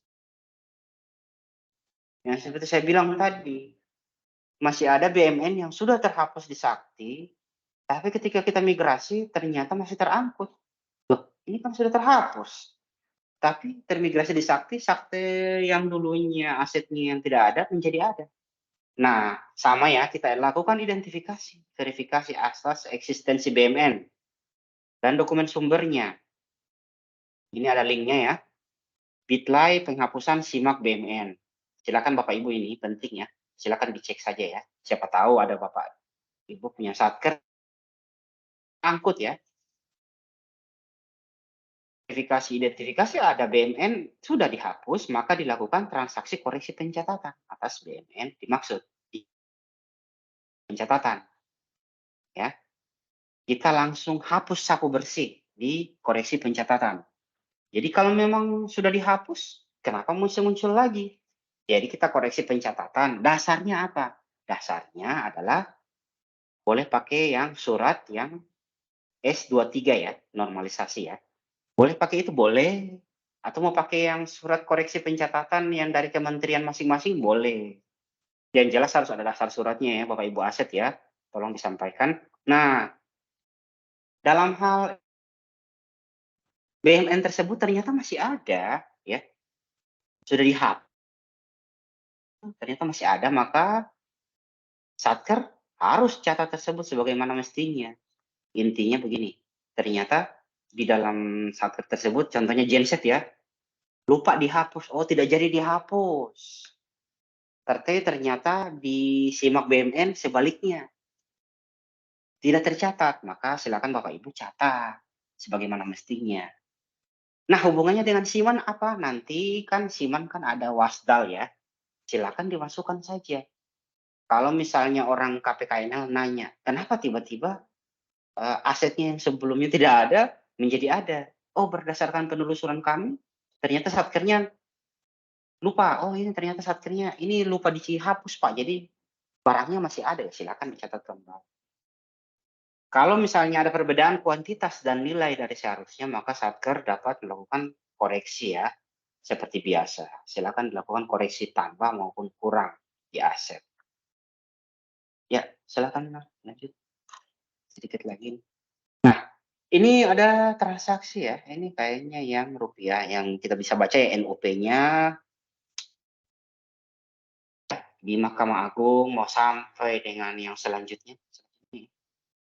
Speaker 4: yang seperti saya bilang tadi, masih ada BMN yang sudah terhapus di Sakti, tapi ketika kita migrasi ternyata masih terangkut. Loh, ini kan sudah terhapus. Tapi termigrasi di Sakti, Sakti yang dulunya asetnya yang tidak ada menjadi ada. Nah, sama, ya, kita lakukan identifikasi, verifikasi asas eksistensi BMN dan dokumen sumbernya. Ini ada linknya, ya. Bitly penghapusan simak BMN. Silakan Bapak Ibu, ini penting, ya. Silakan dicek saja, ya. Siapa tahu ada Bapak Ibu punya satker angkut, ya. Verifikasi identifikasi ada BMN sudah dihapus, maka dilakukan transaksi koreksi pencatatan atas BMN dimaksud di pencatatan, ya. Kita langsung hapus sapu bersih di koreksi pencatatan. Jadi kalau memang sudah dihapus, kenapa muncul lagi? Jadi kita koreksi pencatatan. Dasarnya apa? Dasarnya adalah boleh pakai yang surat yang S23, ya, normalisasi, ya. Boleh pakai itu, boleh. Atau mau pakai yang surat koreksi pencatatan yang dari kementerian masing-masing, boleh. Yang jelas harus ada dasar suratnya, ya, Bapak Ibu aset, ya. Tolong disampaikan. Nah, dalam hal BMN tersebut ternyata masih ada, ya. Sudah dihapus, ternyata masih ada, maka satker harus catat tersebut sebagaimana mestinya. Intinya begini, ternyata di dalam satker tersebut, contohnya genset, ya, lupa dihapus. Oh, tidak jadi dihapus. Ternyata di simak BMN sebaliknya. Tidak tercatat, maka silakan Bapak Ibu catat sebagaimana mestinya. Nah, hubungannya dengan Siman apa? Nanti kan Siman kan ada wasdal, ya. Silakan dimasukkan saja. kalau misalnya orang KPKNL nanya, kenapa tiba-tiba asetnya yang sebelumnya tidak ada menjadi ada? Oh, berdasarkan penelusuran kami, ternyata satkernya lupa. Oh, ini ternyata satkernya ini lupa dihapus, Pak. Jadi barangnya masih ada, silakan dicatat kembali. Kalau misalnya ada perbedaan kuantitas dan nilai dari seharusnya, maka satker dapat melakukan koreksi ya, seperti biasa. Silakan dilakukan koreksi tambah maupun kurang di aset. Ya, silakan lanjut sedikit lagi. Nah, ini ada transaksi ya. Ini kayaknya yang rupiah yang kita bisa baca ya NOP-nya di Mahkamah Agung mau sampai dengan yang selanjutnya.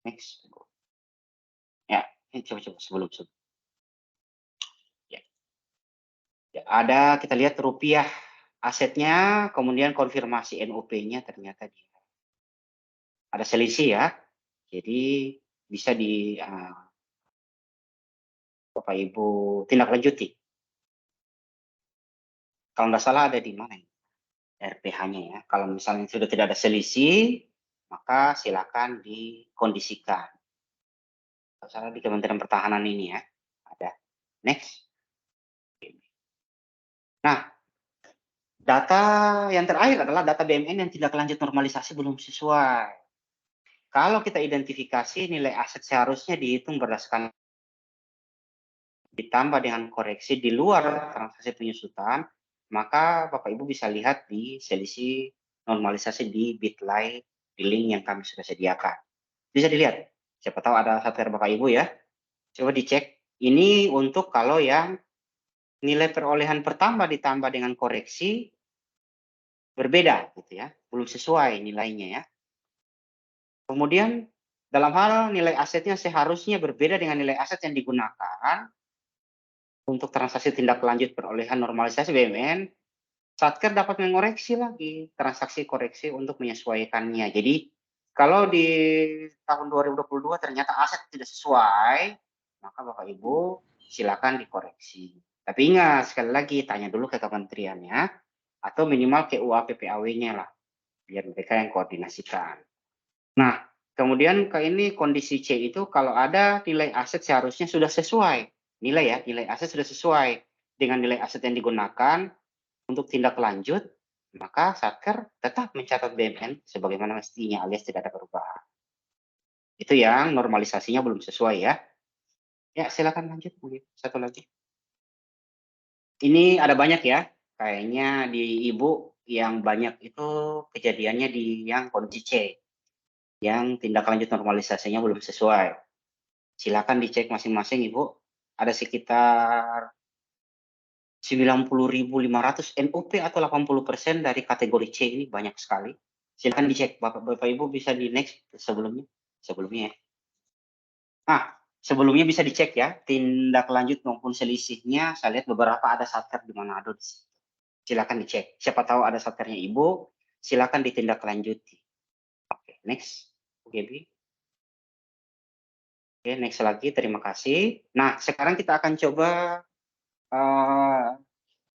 Speaker 4: Next. Ya, ini coba-coba sebelum. Ya. Ya, ada kita lihat rupiah asetnya, kemudian konfirmasi NOP-nya ternyata ada selisih ya. Jadi bisa di Bapak Ibu tindak lanjuti. Kalau nggak salah ada di mana ya? RPH-nya ya. Kalau misalnya sudah tidak ada selisih, maka silakan dikondisikan. Kalau salah di Kementerian Pertahanan ini ya. Ada. Next. Nah, data yang terakhir adalah data BMN yang tindak lanjut normalisasi belum sesuai. Kalau kita identifikasi nilai aset seharusnya dihitung berdasarkan ditambah dengan koreksi di luar transaksi penyusutan, maka Bapak Ibu bisa lihat di selisih normalisasi di Bitly di link yang kami sudah sediakan. Bisa dilihat. Siapa tahu ada satker Bapak Ibu ya. Coba dicek. Ini untuk kalau yang nilai perolehan pertama ditambah dengan koreksi berbeda gitu ya. Belum sesuai nilainya ya. Kemudian dalam hal nilai asetnya seharusnya berbeda dengan nilai aset yang digunakan untuk transaksi tindak lanjut perolehan normalisasi BUMN, Satker dapat mengoreksi lagi transaksi koreksi untuk menyesuaikannya. Jadi kalau di tahun 2022 ternyata aset tidak sesuai, maka Bapak Ibu silakan dikoreksi. Tapi ingat sekali lagi tanya dulu ke kementeriannya atau minimal ke UA PPAW-nya lah, biar mereka yang koordinasikan. Nah, kemudian ke ini kondisi C itu kalau ada nilai aset seharusnya sudah sesuai. Nilai aset sudah sesuai dengan nilai aset yang digunakan untuk tindak lanjut, maka Satker tetap mencatat BMN sebagaimana mestinya alias tidak ada perubahan. Itu yang normalisasinya belum sesuai ya. Ya, silakan lanjut mungkin satu lagi. Ini ada banyak ya. Kayaknya di Ibu yang banyak itu kejadiannya di yang kondisi C. Yang tindak lanjut normalisasinya belum sesuai. Silakan dicek masing-masing Ibu. Ada sekitar 90.500 NOP atau 80% dari kategori C ini banyak sekali. Silakan dicek Bapak Ibu bisa di next sebelumnya ya. Sebelumnya bisa dicek ya tindak lanjut maupun selisihnya. Saya lihat beberapa ada satker di Manado di situ. Silakan dicek. Siapa tahu ada satkernya Ibu, silakan ditindaklanjuti. Oke, next. Oke, next lagi. Terima kasih. Nah, sekarang kita akan coba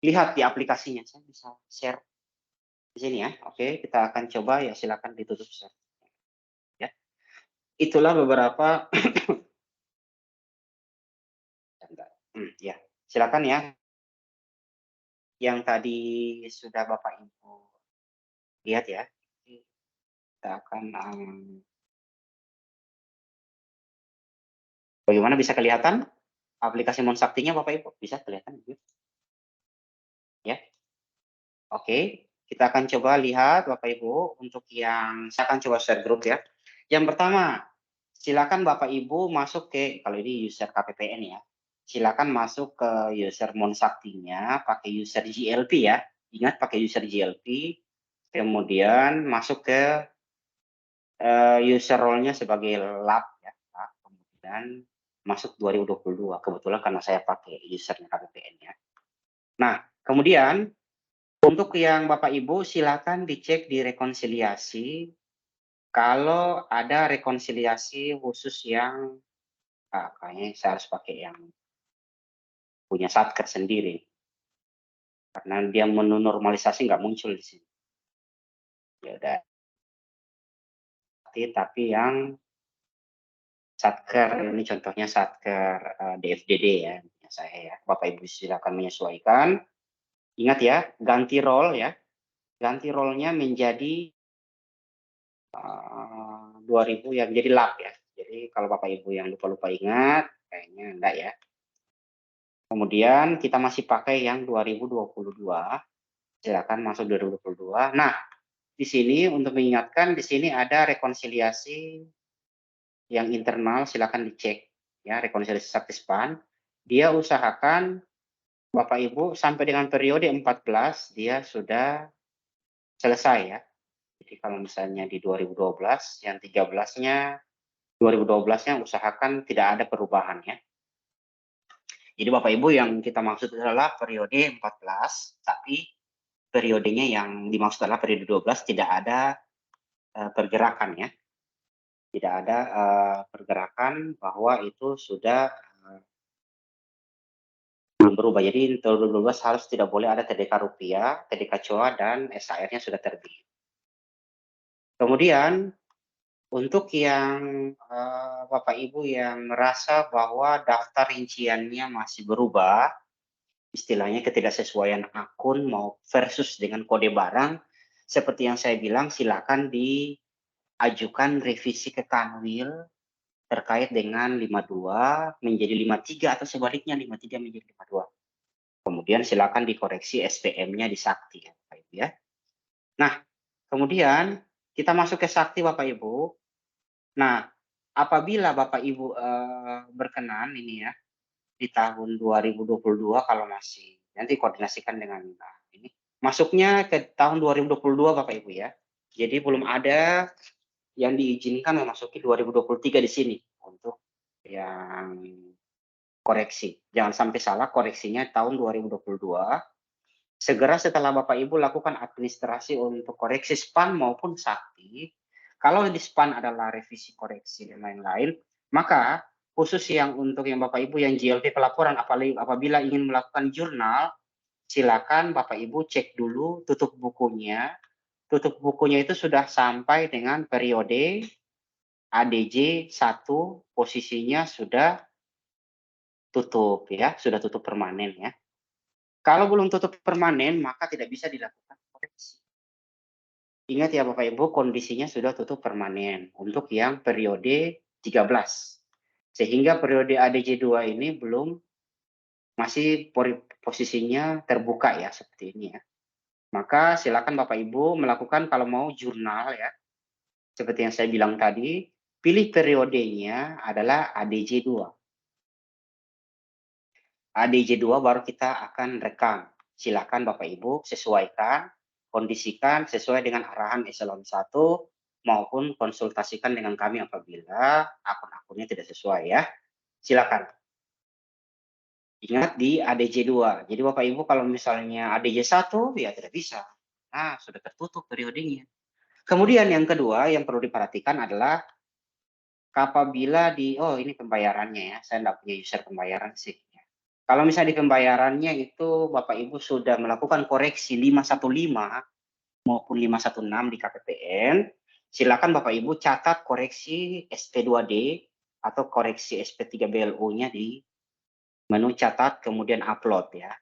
Speaker 4: lihat di aplikasinya. Saya bisa share di sini ya. Oke, kita akan coba ya, silakan ditutup share. Ya. Itulah beberapa ya. Silakan ya. Yang tadi sudah Bapak Ibu lihat ya. Kita akan bagaimana bisa kelihatan aplikasi Monsaktinya Bapak Ibu? Bisa kelihatan? Ya. Oke, kita akan coba lihat Bapak Ibu untuk yang saya akan coba share grup ya. Yang pertama, silakan Bapak Ibu masuk ke kalau ini user KPPN ya. Silakan masuk ke user Monsaktinya pakai user GLP ya. Ingat pakai user GLP. Kemudian masuk ke user role-nya sebagai lab ya. Kemudian masuk 2022. Kebetulan karena saya pakai usernya KPPN ya. Nah, kemudian untuk yang Bapak Ibu silakan dicek di rekonsiliasi kalau ada rekonsiliasi khusus yang kayaknya saya harus pakai yang punya satker sendiri karena dia menu normalisasi nggak muncul di sini. Ya udah. sakti tapi yang satker, ini contohnya satker DFDD ya, saya ya. Bapak Ibu silakan menyesuaikan. Ingat ya, ganti role ya. Ganti role-nya menjadi 2000 ya, menjadi lap ya. Jadi kalau Bapak Ibu yang lupa-lupa ingat, kayaknya enggak ya. Kemudian kita masih pakai yang 2022. Silakan masuk 2022. Nah, di sini untuk mengingatkan, di sini ada rekonsiliasi yang internal, silakan dicek ya, rekonsiliasi sakti span. Dia usahakan Bapak Ibu sampai dengan periode 14 dia sudah selesai ya. Jadi kalau misalnya di 2012 yang 13-nya 2012-nya usahakan tidak ada perubahan ya. Jadi Bapak Ibu yang kita maksud adalah periode 14, tapi periodenya yang dimaksud adalah periode 12 tidak ada pergerakan ya. Tidak ada pergerakan bahwa itu sudah berubah. Jadi tahun 2012 harus tidak boleh ada TDK rupiah, TDK COA, dan SHR-nya sudah terbit. Kemudian untuk yang Bapak Ibu yang merasa bahwa daftar rinciannya masih berubah, istilahnya ketidaksesuaian akun mau versus dengan kode barang, seperti yang saya bilang, silakan diajukan revisi ke Kanwil terkait dengan 52 menjadi 53 atau sebaliknya 53 menjadi 52. Kemudian silakan dikoreksi SPM-nya di Sakti ya, Bapak Ibu ya. Nah, kemudian kita masuk ke Sakti Bapak Ibu. Nah, apabila Bapak Ibu berkenan ini ya di tahun 2022 kalau masih nanti koordinasikan dengan ini masuknya ke tahun 2022 Bapak Ibu ya. Jadi belum ada yang diizinkan memasuki 2023 di sini untuk yang koreksi. Jangan sampai salah, koreksinya tahun 2022. Segera setelah Bapak Ibu lakukan administrasi untuk koreksi SPAN maupun Sakti, kalau di SPAN adalah revisi koreksi dan lain-lain, maka khusus yang untuk yang Bapak Ibu yang JLP pelaporan apabila ingin melakukan jurnal, silakan Bapak Ibu cek dulu tutup bukunya. Tutup bukunya itu sudah sampai dengan periode ADJ 1, posisinya sudah tutup ya, sudah tutup permanen ya. Kalau belum tutup permanen, maka tidak bisa dilakukan koreksi. Ingat ya Bapak Ibu, kondisinya sudah tutup permanen untuk yang periode 13. Sehingga periode ADJ 2 ini belum masih posisinya terbuka ya, seperti ini ya. Maka silakan Bapak Ibu melakukan kalau mau jurnal ya. Seperti yang saya bilang tadi, pilih periodenya adalah ADJ 2. ADJ 2 baru kita akan rekam. Silakan Bapak Ibu sesuaikan, kondisikan sesuai dengan arahan eselon 1 maupun konsultasikan dengan kami apabila akun-akunnya tidak sesuai ya. Silakan. Ingat di ADJ 2. Jadi Bapak Ibu kalau misalnya ADJ 1 ya tidak bisa. Nah, sudah tertutup periodenya. Kemudian yang kedua yang perlu diperhatikan adalah apabila oh ini pembayarannya ya. Saya tidak punya user pembayaran sih. Kalau misalnya di pembayarannya itu Bapak Ibu sudah melakukan koreksi 515 maupun 516 di KPPN, silakan Bapak Ibu catat koreksi SP2D atau koreksi SP3BLO-nya di menu catat kemudian upload ya.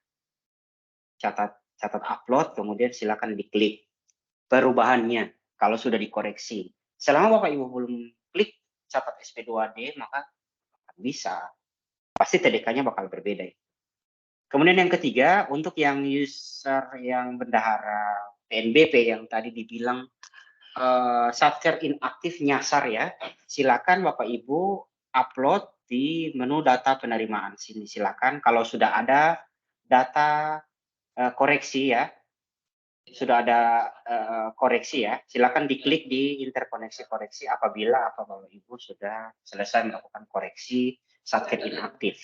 Speaker 4: Catat upload kemudian silakan diklik perubahannya kalau sudah dikoreksi. Selama Bapak Ibu belum klik catat SP2D maka bisa. Pasti TDK-nya bakal berbeda. Kemudian yang ketiga, untuk yang user yang bendahara PNBP yang tadi dibilang satker inaktif nyasar ya, silakan Bapak Ibu upload di menu data penerimaan sini. Silakan kalau sudah ada data koreksi ya, sudah ada koreksi ya, silakan diklik di interkoneksi koreksi apabila Bapak Ibu sudah selesai melakukan koreksi satker inaktif.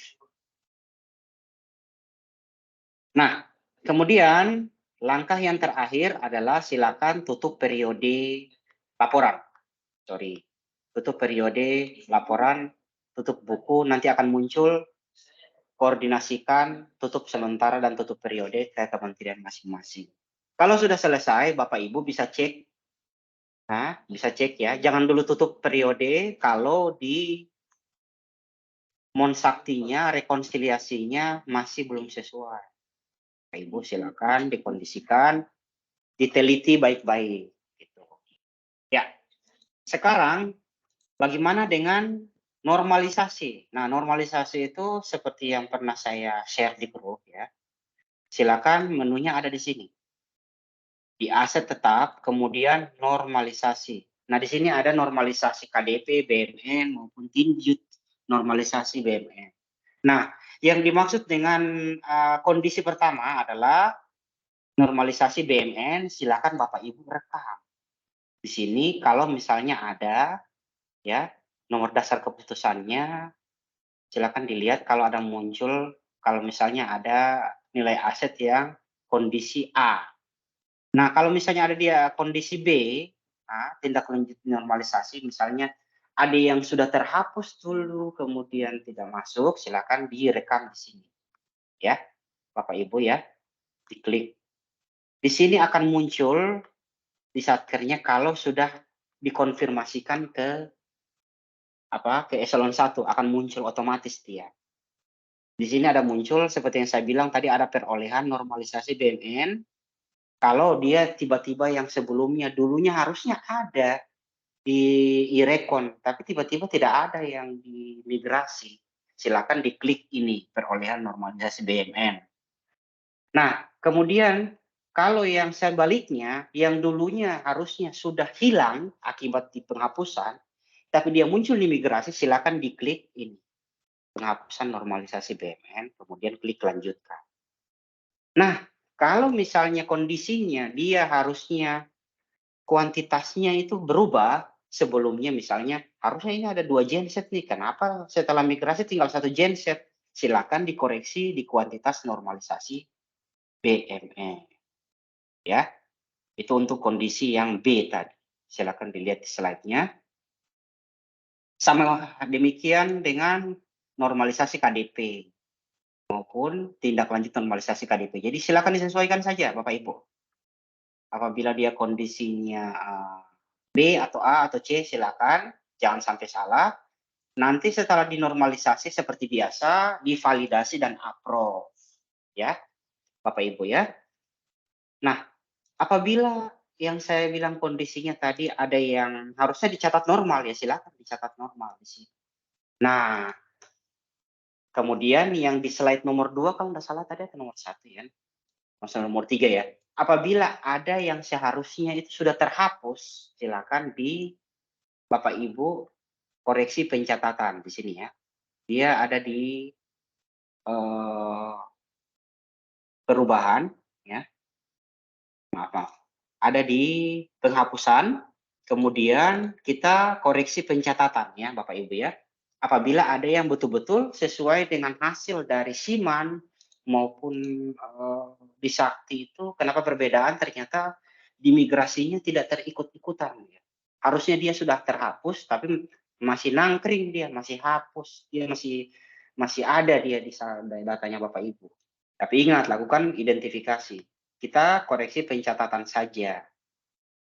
Speaker 4: Nah, kemudian langkah yang terakhir adalah silakan tutup periode laporan. Tutup periode laporan, tutup buku, nanti akan muncul koordinasikan, tutup sementara dan tutup periode ke kementerian masing-masing. Kalau sudah selesai, Bapak Ibu bisa cek Nah, bisa cek ya. Jangan dulu tutup periode kalau di monsaktinya, rekonsiliasinya masih belum sesuai. Ibu silakan dikondisikan, diteliti baik-baik. Gitu. Ya, sekarang bagaimana dengan normalisasi? Nah, normalisasi itu seperti yang pernah saya share di grup ya. Silakan menunya ada di sini. Di aset tetap, kemudian normalisasi. Nah, di sini ada normalisasi KDP, BMN, maupun tinjut normalisasi BMN. Nah, yang dimaksud dengan kondisi pertama adalah normalisasi BMN, silakan Bapak Ibu rekam. Di sini kalau misalnya ada ya nomor dasar keputusannya, silakan dilihat kalau ada muncul, kalau misalnya ada nilai aset yang kondisi A. Nah, kalau misalnya ada dia kondisi B, tindak lanjut normalisasi, misalnya ada yang sudah terhapus dulu, kemudian tidak masuk, silakan direkam di sini. Ya, Bapak Ibu ya, diklik. Di sini akan muncul di satkernya kalau sudah dikonfirmasikan ke eselon 1 akan muncul otomatis dia. Di sini ada muncul seperti yang saya bilang tadi ada perolehan normalisasi BMN. Kalau dia tiba-tiba yang sebelumnya dulunya harusnya ada di irekon, tapi tiba-tiba tidak ada yang dimigrasi. Silakan diklik ini perolehan normalisasi BMN. Nah, kemudian kalau yang sebaliknya, yang dulunya harusnya sudah hilang akibat di penghapusan, tapi dia muncul di migrasi, silakan diklik ini penghapusan normalisasi BMN, kemudian klik lanjutkan. Nah, kalau misalnya kondisinya dia harusnya kuantitasnya itu berubah, sebelumnya misalnya harusnya ini ada 2 genset nih, kenapa setelah migrasi tinggal 1 genset? Silakan dikoreksi di kuantitas normalisasi BME. Ya, itu untuk kondisi yang B tadi. Silakan dilihat di slide-nya. Sama demikian dengan normalisasi KDP maupun tindak lanjut normalisasi KDP. Jadi silakan disesuaikan saja Bapak Ibu. Apabila dia kondisinya B atau A atau C silakan, jangan sampai salah. Nanti setelah dinormalisasi seperti biasa, divalidasi dan approve. Ya, Bapak Ibu ya. Nah, apabila yang saya bilang kondisinya tadi ada yang harusnya dicatat normal ya silakan dicatat normal di sini. Nah, kemudian yang di slide nomor 2 kalau nggak salah tadi atau nomor 1 ya. Maksudnya nomor 3 ya. Apabila ada yang seharusnya itu sudah terhapus, silakan di Bapak Ibu koreksi pencatatan di sini ya. Dia ada di perubahan ya. Maaf. Ada di penghapusan, kemudian kita koreksi pencatatan ya Bapak Ibu ya. Apabila ada yang betul-betul sesuai dengan hasil dari Siman maupun di Sakti itu kenapa perbedaan ternyata di migrasinya tidak terikut-ikutan ya. Harusnya dia sudah terhapus tapi masih nangkring dia, masih hapus, dia masih ada dia di datanya Bapak Ibu. Tapi ingat lakukan identifikasi. Kita koreksi pencatatan saja.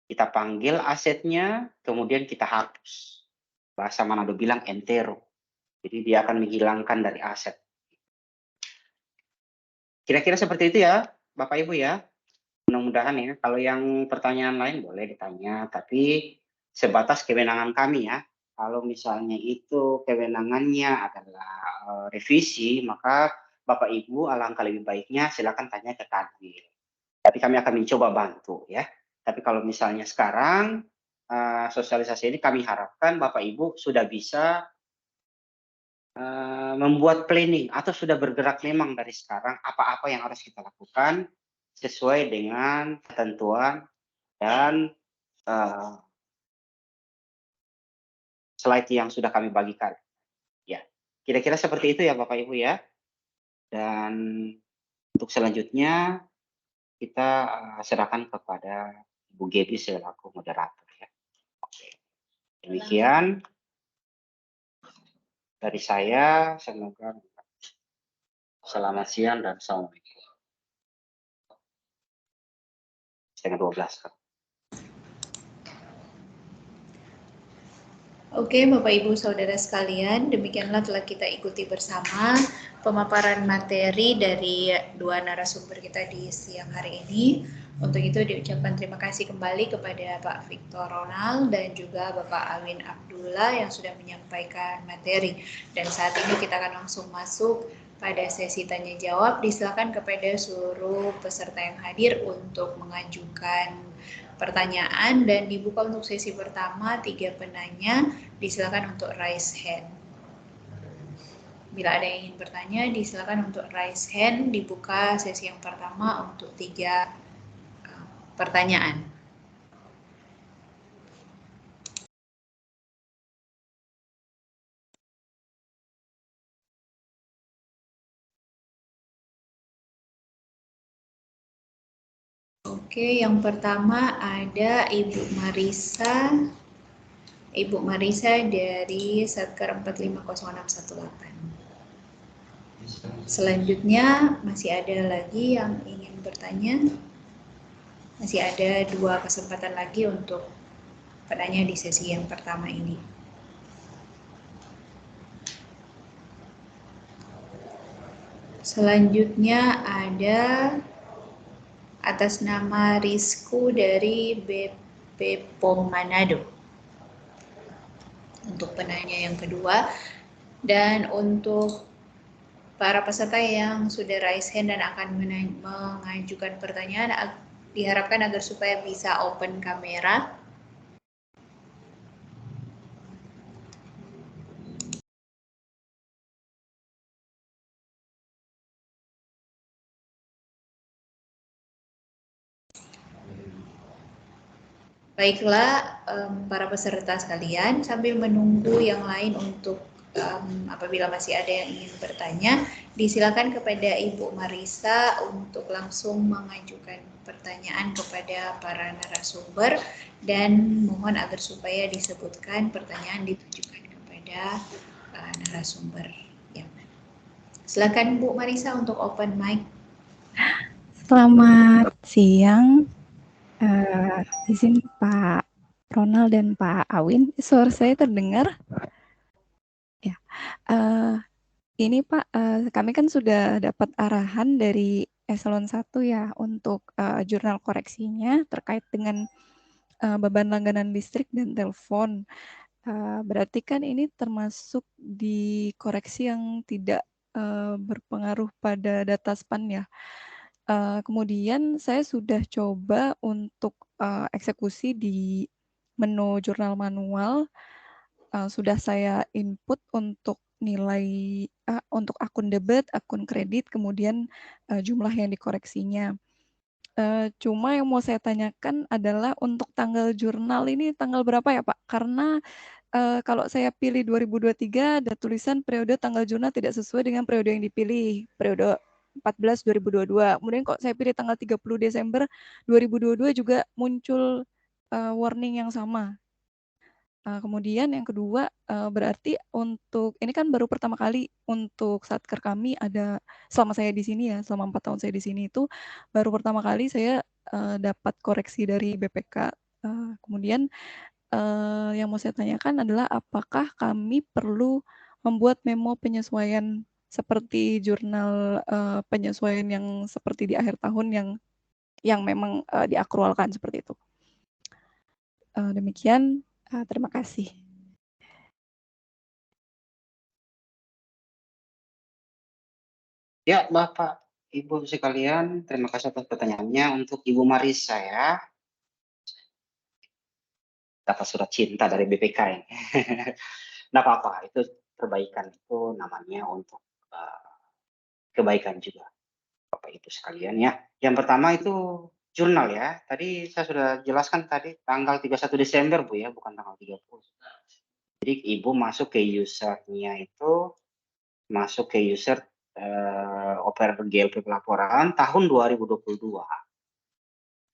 Speaker 4: Kita panggil asetnya, kemudian kita hapus. Bahasa Manado bilang entero. Jadi dia akan menghilangkan dari aset. Kira-kira seperti itu ya, Bapak Ibu ya. Mudah-mudahan ya, kalau yang pertanyaan lain boleh ditanya, tapi sebatas kewenangan kami ya. Kalau misalnya itu kewenangannya adalah revisi, maka Bapak Ibu alangkah lebih baiknya silakan tanya ke kami. Tapi kami akan mencoba bantu ya. Tapi kalau misalnya sekarang sosialisasi ini kami harapkan Bapak Ibu sudah bisa membuat planning atau sudah bergerak memang dari sekarang apa-apa yang harus kita lakukan sesuai dengan ketentuan dan slide yang sudah kami bagikan. Ya, kira-kira seperti itu ya Bapak Ibu ya. Dan untuk selanjutnya kita serahkan kepada Ibu Gebi selaku moderator ya. Oke. Demikian dari saya, semoga selamat siang dan assalamualaikum. 11:30.
Speaker 1: Oke, Bapak Ibu Saudara sekalian, demikianlah telah kita ikuti bersama pemaparan materi dari dua narasumber kita di siang hari ini. Untuk itu diucapkan terima kasih kembali kepada Pak Victor Ronald dan juga Bapak Awin Abdullah yang sudah menyampaikan materi. Dan saat ini kita akan langsung masuk pada sesi tanya jawab. Disilakan kepada seluruh peserta yang hadir untuk mengajukan pertanyaan, dan dibuka untuk sesi pertama 3 penanya. Disilakan untuk raise hand. Bila ada yang ingin bertanya, disilakan untuk raise hand. Dibuka sesi yang pertama untuk 3 pertanyaan. Oke, yang pertama ada Ibu Marisa. Ibu Marisa dari Satker 450618. Selanjutnya masih ada lagi yang ingin bertanya. Masih ada 2 kesempatan lagi untuk penanya di sesi yang pertama ini. Selanjutnya ada atas nama Rizku dari BP POM Manado. Untuk penanya yang kedua, dan untuk para peserta yang sudah raise hand dan akan mengajukan pertanyaan, diharapkan agar supaya bisa open kamera. Baiklah, para peserta sekalian, sambil menunggu yang lain untuk apabila masih ada yang ingin bertanya, disilakan kepada Ibu Marisa untuk langsung mengajukan pertanyaan kepada para narasumber, dan mohon agar supaya disebutkan pertanyaan ditujukan kepada narasumber yang mana. Silakan Bu Marisa untuk open mic.
Speaker 5: Selamat siang, izin Pak Ronald dan Pak Awin, suara saya terdengar? Ya, ini Pak, kami kan sudah dapat arahan dari Eselon 1 ya untuk jurnal koreksinya terkait dengan beban langganan listrik dan telepon. Berarti kan ini termasuk di koreksi yang tidak berpengaruh pada data span ya. Kemudian saya sudah coba untuk eksekusi di menu jurnal manual, sudah saya input untuk nilai untuk akun debit, akun kredit, kemudian jumlah yang dikoreksinya. Cuma yang mau saya tanyakan adalah untuk tanggal jurnal ini tanggal berapa ya Pak? Karena kalau saya pilih 2023 ada tulisan periode tanggal jurnal tidak sesuai dengan periode yang dipilih, periode 14 2022. Kemudian kok saya pilih tanggal 30 Desember 2022 juga muncul warning yang sama. Kemudian yang kedua, berarti untuk ini kan baru pertama kali untuk Satker kami ada selama saya di sini ya, selama 4 tahun saya di sini itu baru pertama kali saya dapat koreksi dari BPK. Kemudian yang mau saya tanyakan adalah apakah kami perlu membuat memo penyesuaian seperti jurnal penyesuaian yang seperti di akhir tahun yang memang diakrualkan seperti itu. Demikian, terima kasih.
Speaker 4: Ya, Bapak, Ibu sekalian, terima kasih atas pertanyaannya. Untuk Ibu Marisa ya, dapat surat cinta dari BPK ini. Nggak apa-apa, itu perbaikan itu namanya untuk kebaikan juga, Bapak Ibu sekalian ya. Yang pertama itu jurnal ya. Tadi saya sudah jelaskan tadi tanggal 31 Desember Bu ya, bukan tanggal 30. Jadi Ibu masuk ke usernya itu, masuk ke user operator GLP pelaporan tahun 2022.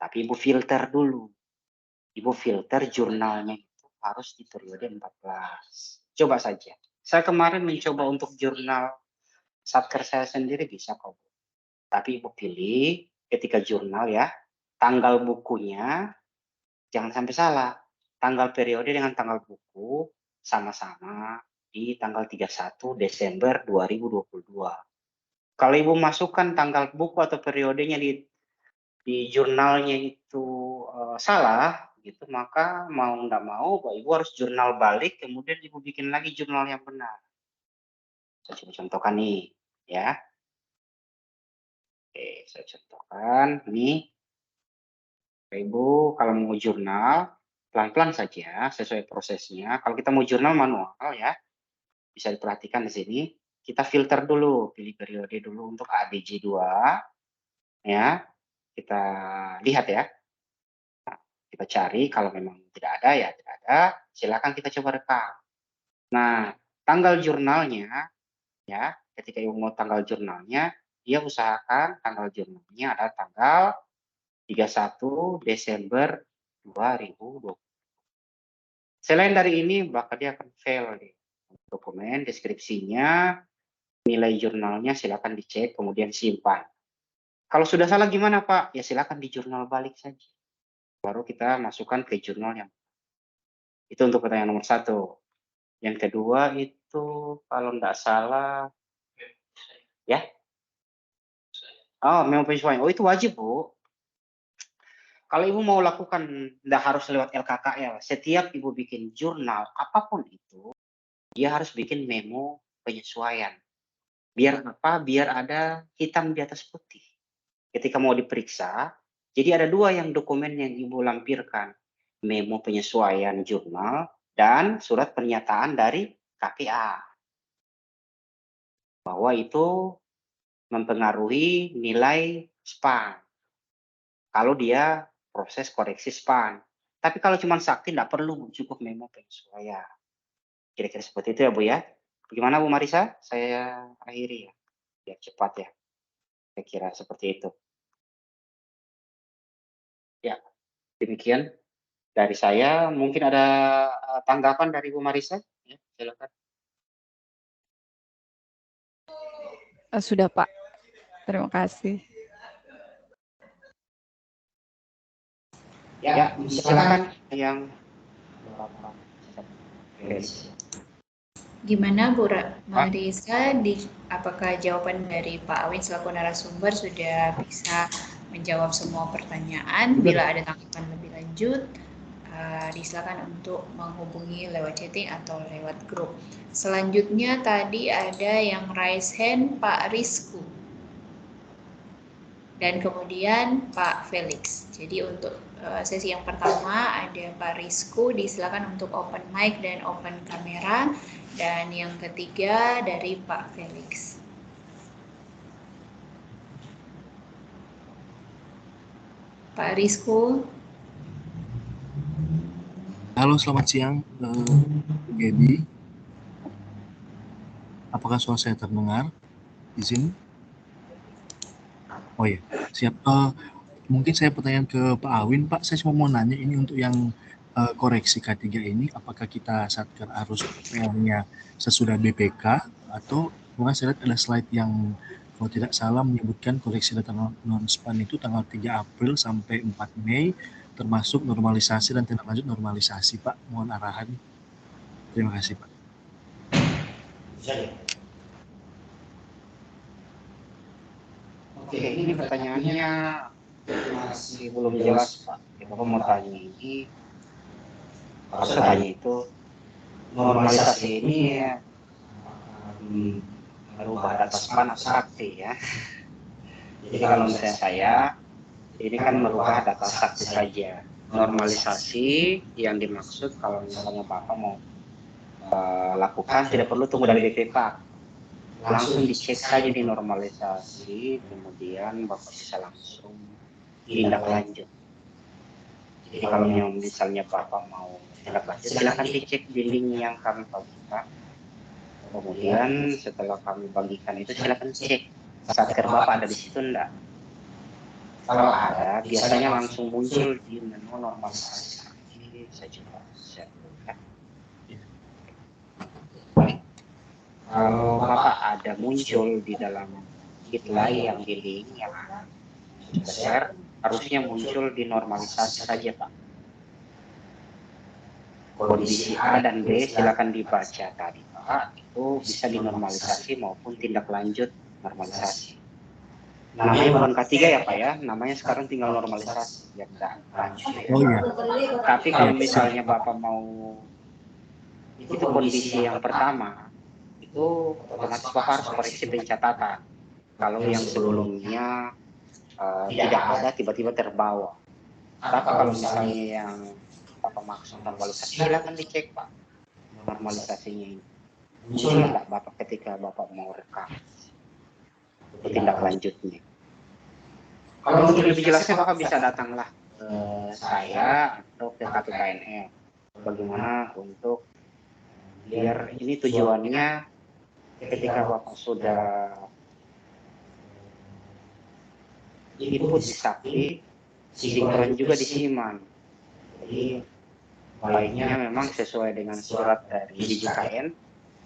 Speaker 4: Tapi Ibu filter dulu. Ibu filter jurnalnya itu harus di periode 14. Coba saja. Saya kemarin mencoba untuk jurnal Satker saya sendiri bisa kok. Tapi Ibu pilih ketika jurnal ya, tanggal bukunya jangan sampai salah. Tanggal periode dengan tanggal buku sama-sama di tanggal 31 Desember 2022. Kalau Ibu masukkan tanggal buku atau periodenya di jurnalnya itu salah, gitu, maka mau nggak mau Ibu harus jurnal balik, kemudian Ibu bikin lagi jurnal yang benar. Saya coba contohkan nih, ya. Oke, saya contohkan nih. Ibu kalau mau jurnal, pelan-pelan saja sesuai prosesnya. Kalau kita mau jurnal manual ya, bisa diperhatikan di sini, kita filter dulu, pilih periode dulu untuk ADJ 2, ya. Kita lihat ya. Nah, kita cari, kalau memang tidak ada ya tidak ada, silakan kita coba rekam. Nah, tanggal jurnalnya, ya, ketika Ibu mau tanggal jurnalnya, dia usahakan tanggal jurnalnya ada tanggal 31 Desember 2020. Selain dari ini, bakal dia akan fail nih. Dokumen, deskripsinya, nilai jurnalnya silakan dicek, kemudian simpan. Kalau sudah salah gimana Pak? Ya silakan di jurnal balik saja. Baru kita masukkan ke jurnal yang. Itu untuk pertanyaan nomor 1. Yang kedua itu kalau tidak salah, ya. Oh, memo penyesuaian. Oh itu wajib Bu. Kalau Ibu mau lakukan, tidak harus lewat LKKL. Setiap Ibu bikin jurnal, apapun itu, dia harus bikin memo penyesuaian. Biar apa? Biar ada hitam di atas putih. Ketika mau diperiksa, jadi ada 2 yang dokumen yang Ibu lampirkan. Memo penyesuaian jurnal dan surat pernyataan dari KPA. Bahwa itu mempengaruhi nilai SPAN. Kalau dia proses koreksi SPAN. Tapi kalau cuma sakti tidak perlu, cukup memo penyesuaian. Kira-kira seperti itu ya Bu ya. Bagaimana Bu Marisa? Saya akhiri ya. Biar cepat ya. Saya kira seperti itu. Ya, demikian dari saya. Mungkin ada tanggapan dari Bu Marisa? Ya, silakan.
Speaker 5: Sudah Pak, terima kasih.
Speaker 4: Ya, silakan yang
Speaker 1: Gimana Bu Marisa, apakah jawaban dari Pak Awin selaku narasumber sudah bisa menjawab semua pertanyaan? Bila ada tanggapan lebih lanjut, disilakan untuk menghubungi lewat chatting atau lewat grup. Selanjutnya tadi ada yang raise hand Pak Rizku. Dan kemudian Pak Felix. Jadi untuk sesi yang pertama ada Pak Rizku, disilakan untuk open mic dan open kamera. Dan yang ketiga dari Pak Felix. Pak Rizku.
Speaker 6: Halo, selamat siang, Gaby. Apakah suara saya terdengar? Izin. Oh ya, siap. Mungkin saya pertanyaan ke Pak Awin, Pak. Saya cuma mau nanya ini untuk yang koreksi K3 ini, apakah kita satker harus PR-nya sesudah BPK atau mungkin saya lihat ada slide yang kalau tidak salah menyebutkan koreksi data non-SPAN itu tanggal 3 April sampai 4 Mei, termasuk normalisasi dan tindak lanjut normalisasi, Pak. Mohon arahan. Terima kasih, Pak.
Speaker 4: Oke, ini pertanyaannya masih belum jelas Pak. Bapak mau tanya ini, harus tanya itu, normalisasi ini merubah data SPAN atau sakti ya. Jadi kalau misalnya saya, ini kan merubah data sakti saja. Normalisasi yang dimaksud kalau misalnya Bapak mau lakukan tidak perlu tunggu dari BPK, langsung dicek saja di normalisasi, kemudian Bapak bisa langsung tindak lanjut. Jadi kalau misalnya Bapak mau tindak lanjut, silakan dicek di link yang kami bagikan. Kemudian setelah kami bagikan itu silakan cek satker Bapak ada di situ enggak. Kalau ada, biasanya langsung muncul di menu normalisasi. Saya coba share dulu ya. Baik. Kalau Bapak ada muncul di dalam Gitly yang di link yang sudah share, harusnya muncul di normalisasi saja Pak. kondisi A dan B silakan dibaca tadi Pak, itu bisa dinormalisasi maupun tindak lanjut normalisasi. Namanya bukan K3 ya Pak ya, namanya sekarang tinggal normalisasi, ya tidak lanjut.
Speaker 6: Oh iya.
Speaker 4: Tapi kalau misalnya Bapak mau, itu kondisi yang pertama, itu otomatis Bapak harus koreksi pencatatan. Kalau yang sebelumnya tidak ada, tiba-tiba terbawa. Tapi kalau misalnya yang Bapak maksud normalisasi, silakan dicek Pak normalisasinya ini. Muncul nggak Bapak ketika Bapak mau rekam tindak lanjutnya. Kalau untuk lebih jelasnya Bapak bisa datanglah ke saya atau ke KPKNL. Bagaimana untuk biar ini tujuannya ketika Bapak sudah input di Sakti, sinkron juga di Siman. Jadi baiknya memang sesuai dengan surat dari DJKN,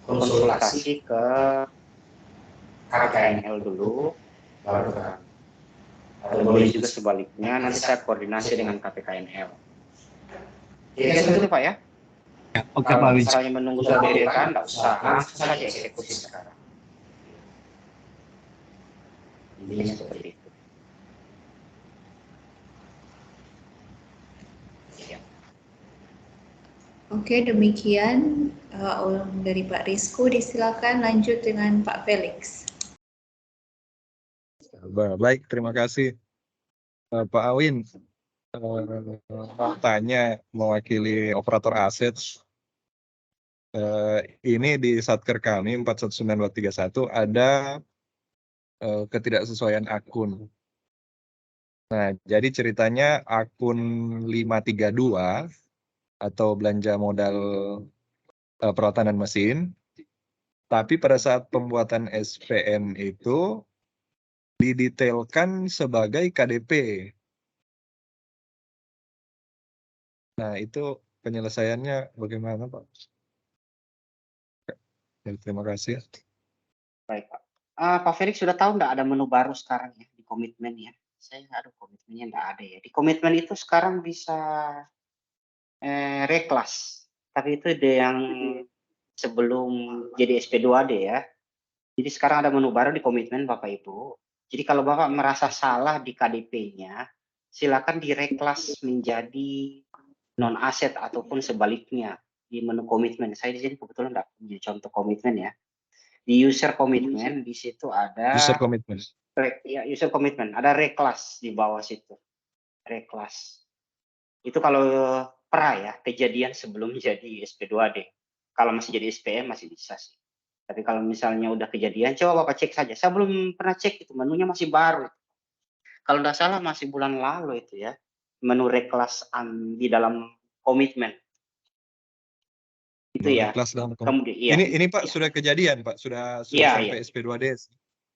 Speaker 4: konsultasi ke KPKNL dulu, baru ke kami. Atau boleh juga sebaliknya, nanti saya koordinasi dengan KPKNL. Jadi seperti itu Pak ya.
Speaker 6: Ya, oke Pak Awin.
Speaker 4: Kalau misalnya menunggu surat BDK, nggak usah, langsung saja eksekusi sekarang. Intinya seperti itu.
Speaker 1: Oke, demikian dari Pak Rizko. Disilakan lanjut dengan Pak Felix.
Speaker 7: Baik, terima kasih Pak Awin. Tanya mewakili operator aset. Ini di Satker kami 419231 ada ketidaksesuaian akun. Nah, jadi ceritanya akun 532 atau belanja modal peralatan dan mesin, tapi pada saat pembuatan SPN itu didetailkan sebagai KDP. Nah, itu penyelesaiannya bagaimana, Pak? Ya, terima kasih.
Speaker 4: Baik Pak. Pak Felix sudah tahu nggak ada menu baru sekarang ya di komitmen ya? Saya komitmennya nggak ada ya. Di komitmen itu sekarang bisa reklas, tapi itu yang sebelum jadi SP2D ya. Jadi sekarang ada menu baru di komitmen Bapak Ibu. Jadi kalau Bapak merasa salah di KDP-nya, silakan direklas menjadi non aset ataupun sebaliknya di menu komitmen. Saya di sini kebetulan nggak punya contoh komitmen ya. Di user komitmen di situ ada
Speaker 7: User commitment.
Speaker 4: Ya, user komitmen, ada reklas di bawah situ. Reklas. Itu kalau pra ya, kejadian sebelum jadi SP2D. Kalau masih jadi SPM masih bisa sih. Tapi kalau misalnya udah kejadian, coba Bapak cek saja. Saya belum pernah cek itu, menunya masih baru. Kalau tidak salah masih bulan lalu itu ya, menu reklas di dalam komitmen. Itu ya.
Speaker 7: Kemudian, iya. Ini Pak sudah kejadian Pak, sudah sampai SP2D.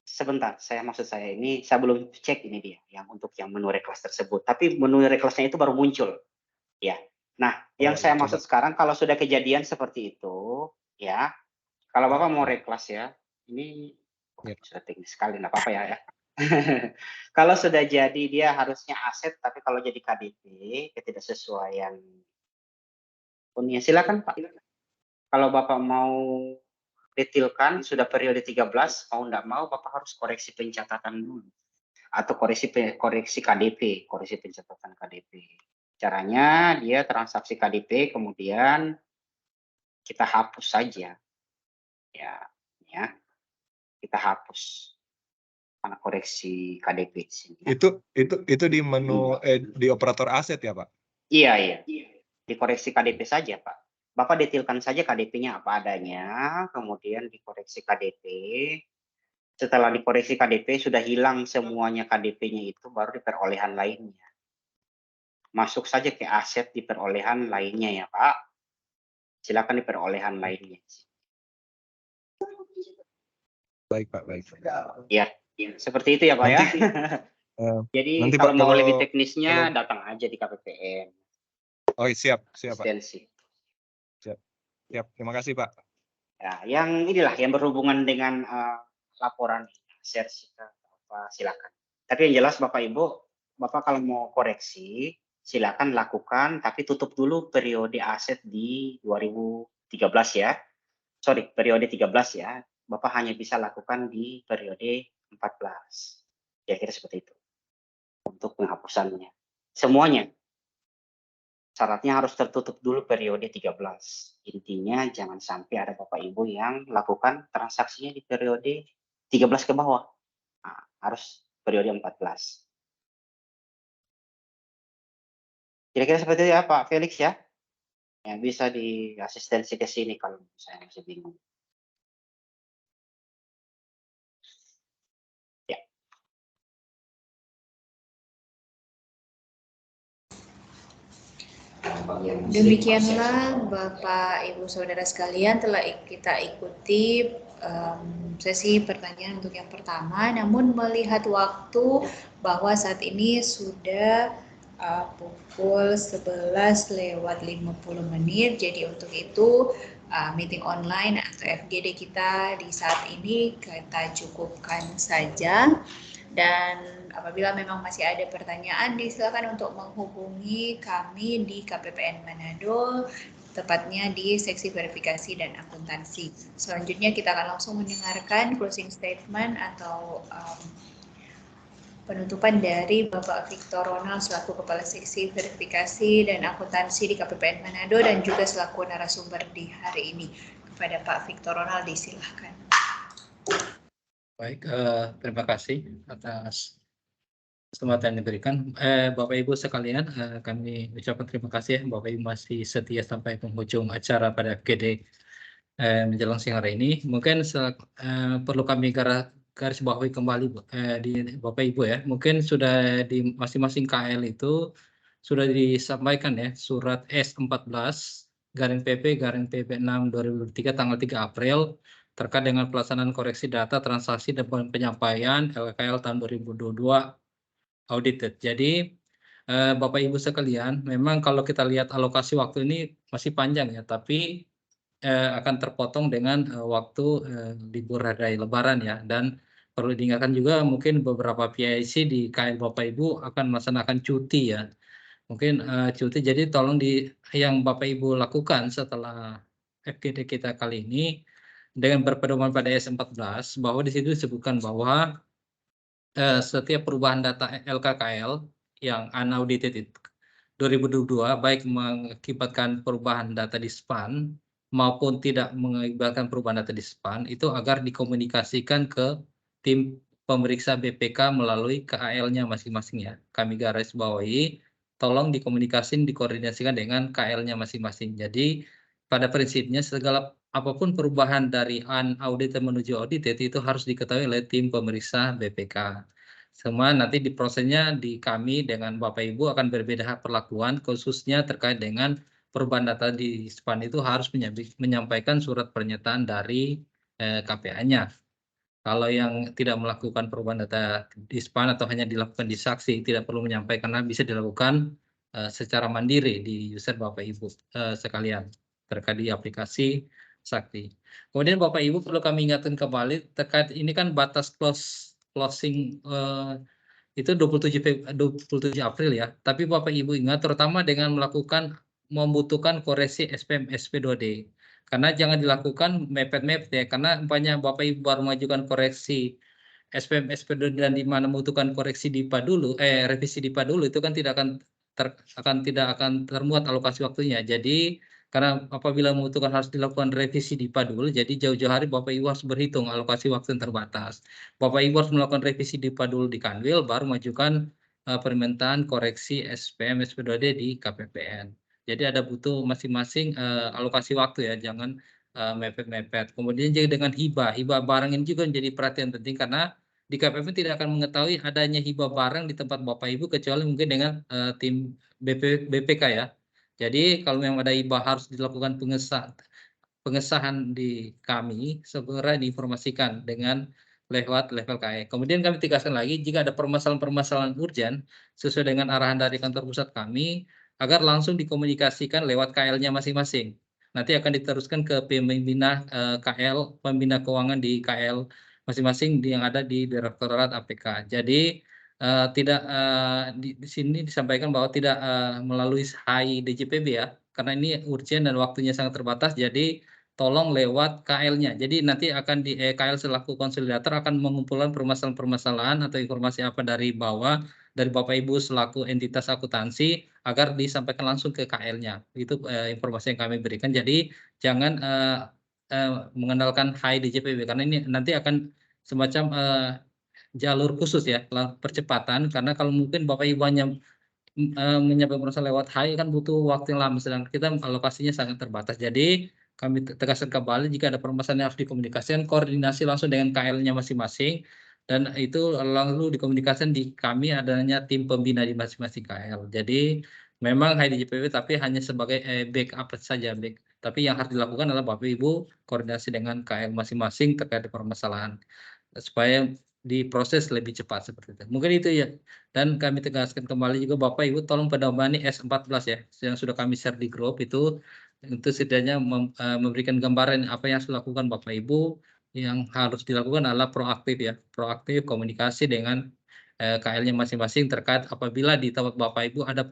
Speaker 4: Sebentar, maksud saya ini saya belum cek ini dia yang untuk yang menu reklas tersebut. Tapi menu reklasnya itu baru muncul, ya. Nah, yang saya maksud sekarang kalau sudah kejadian seperti itu, ya, kalau Bapak mau reklas ya, ini sudah teknis sekali, nggak apa-apa ya. Kalau sudah jadi dia harusnya aset, tapi kalau jadi KDP ketidaksesuaian, punya silakan Pak. Kalau Bapak mau detailkan sudah periode 13, mau enggak mau Bapak harus koreksi pencatatan dulu atau koreksi KDP, koreksi pencatatan KDP. Caranya dia transaksi KDP kemudian kita hapus saja. Ya. Kita hapus karena koreksi KDP di sini.
Speaker 7: Itu di menu di operator aset ya, Pak?
Speaker 4: Iya. Dikoreksi KDP saja, Pak. Bapak detailkan saja KDP-nya apa adanya, kemudian dikoreksi KDP. Setelah dikoreksi KDP, sudah hilang semuanya KDP-nya itu, baru di perolehan lainnya. Masuk saja ke aset di perolehan lainnya ya, Pak. Silakan di perolehan lainnya.
Speaker 7: Baik, Pak. Baik.
Speaker 4: Ya, seperti itu ya, Pak ya. Jadi nanti, kalau Pak, mau lebih teknisnya, datang aja di KPPN.
Speaker 7: Oh, siap, Pak. Siap, terima kasih Pak.
Speaker 4: Ya, yang inilah yang berhubungan dengan laporan share silakan. Tapi yang jelas Bapak Ibu, Bapak kalau mau koreksi, silakan lakukan, tapi tutup dulu periode aset di 2013 ya. Sorry, periode 13 ya. Bapak hanya bisa lakukan di periode 14. Kira-kira seperti itu. Untuk penghapusannya. Semuanya. Syaratnya harus tertutup dulu periode 13. Intinya jangan sampai ada Bapak Ibu yang lakukan transaksinya di periode 13 ke bawah. Nah, harus periode 14. Kira-kira seperti itu ya Pak Felix ya. Yang bisa di asistensi ke sini kalau saya masih bingung. Ya.
Speaker 1: Demikianlah Bapak Ibu Saudara sekalian telah kita ikuti sesi pertanyaan untuk yang pertama. Namun melihat waktu bahwa saat ini sudah pukul 11:50, jadi untuk itu meeting online atau FGD kita di saat ini kita cukupkan saja. Dan apabila memang masih ada pertanyaan, silakan untuk menghubungi kami di KPPN Manado, tepatnya di seksi verifikasi dan akuntansi. Selanjutnya kita akan langsung mendengarkan closing statement atau penutupan dari Bapak Victor Ronald selaku Kepala Seksi Verifikasi dan Akuntansi di KPPN Manado dan juga selaku narasumber di hari ini. Kepada Pak Victor Ronald disilahkan.
Speaker 3: Baik, terima kasih atas kesempatan yang diberikan. Bapak Ibu sekalian, kami ucapkan terima kasih ya Bapak Ibu masih setia sampai penghujung acara pada FGD menjelang siang hari ini. Mungkin perlu kami garis bawahi kembali di Bapak Ibu ya. Mungkin sudah di masing-masing KL itu sudah disampaikan ya surat S14/PP/PP6/2023 tanggal 3 April terkait dengan pelaksanaan koreksi data transaksi dan penyampaian LKL tahun 2022 audited. Jadi Bapak Ibu sekalian, memang kalau kita lihat alokasi waktu ini masih panjang ya, tapi akan terpotong dengan waktu libur hari Lebaran ya. Dan perlu diingatkan juga mungkin beberapa PIC di KL Bapak Ibu akan melaksanakan cuti ya. Mungkin cuti, jadi tolong yang Bapak Ibu lakukan setelah FGD kita kali ini dengan berpedoman pada S14 bahwa di situ disebutkan bahwa setiap perubahan data LKKL yang unaudited 2022 baik mengakibatkan perubahan data di SPAN maupun tidak mengakibatkan perubahan data di SPAN itu agar dikomunikasikan ke tim pemeriksa BPK melalui KAL-nya masing-masing ya. Kami garis bawahi, tolong dikoordinasikan dengan KL-nya masing-masing. Jadi pada prinsipnya segala apapun perubahan dari unaudited menuju audited itu harus diketahui oleh tim pemeriksa BPK. Semua nanti di prosesnya di kami dengan Bapak Ibu akan berbeda perlakuan khususnya terkait dengan perubahan data di SPAN itu harus menyampaikan surat pernyataan dari KPA-nya. Kalau yang tidak melakukan perubahan data di SPAN atau hanya dilakukan di saksi tidak perlu menyampaikan karena bisa dilakukan secara mandiri di user Bapak Ibu sekalian terkait di aplikasi Sakti. Kemudian Bapak Ibu perlu kami ingatkan kembali terkait ini kan batas closing itu 27 April ya. Tapi Bapak Ibu ingat terutama dengan membutuhkan koreksi SPM SP2D. Karena jangan dilakukan mepet-mepet ya. Karena umpamanya Bapak Ibu baru mengajukan koreksi SPM SP2D dan di mana membutuhkan koreksi DIPA dulu, revisi DIPA dulu itu kan tidak akan termuat alokasi waktunya. Jadi karena apabila membutuhkan harus dilakukan revisi DIPA dulu, jadi jauh-jauh hari Bapak Ibu harus berhitung alokasi waktu yang terbatas. Bapak Ibu harus melakukan revisi DIPA dulu di Kanwil, baru mengajukan permintaan koreksi SPM SP2D di KPPN. Jadi ada butuh masing-masing alokasi waktu ya, jangan mepet-mepet. Kemudian juga dengan hibah barang ini juga menjadi perhatian penting karena di KPPN tidak akan mengetahui adanya hibah barang di tempat Bapak Ibu kecuali mungkin dengan tim BPK ya. Jadi kalau memang ada hibah harus dilakukan pengesahan di kami segera diinformasikan dengan lewat level KE. Kemudian kami tegaskan lagi jika ada permasalahan-permasalahan urgent sesuai dengan arahan dari kantor pusat kami agar langsung dikomunikasikan lewat KL-nya masing-masing. Nanti akan diteruskan ke pembina KL, pembina keuangan di KL masing-masing yang ada di Direktorat APK. Jadi tidak di sini disampaikan bahwa tidak melalui HI DJPB ya, karena ini urgent dan waktunya sangat terbatas, jadi tolong lewat KL-nya. Jadi nanti akan di KL selaku konsolidator akan mengumpulkan permasalahan-permasalahan atau informasi apa dari bawah, dari Bapak Ibu selaku entitas akuntansi agar disampaikan langsung ke KL-nya. Itu informasi yang kami berikan. Jadi jangan mengandalkan HI DJPB karena ini nanti akan semacam jalur khusus ya, percepatan, karena kalau mungkin Bapak Ibu hanya menyampaikan permasalahan lewat HI kan butuh waktu yang lama, sedangkan kita alokasinya sangat terbatas. Jadi kami tegaskan kembali jika ada permasalahan yang harus dikomunikasikan, koordinasi langsung dengan KL-nya masing-masing, dan itu lalu dikomunikasikan di kami adanya tim pembina di masing-masing KL. Jadi memang HI DJPB tapi hanya sebagai backup saja, tapi yang harus dilakukan adalah Bapak Ibu koordinasi dengan KL masing-masing terkait permasalahan supaya diproses lebih cepat seperti itu. Mungkin itu ya. Dan kami tegaskan kembali juga Bapak Ibu tolong pedomani S14 ya, yang sudah kami share di grup itu setidaknya memberikan gambaran apa yang harus dilakukan Bapak Ibu. Yang harus dilakukan adalah proaktif ya, proaktif komunikasi dengan KL-nya masing-masing terkait apabila di tempat Bapak Ibu ada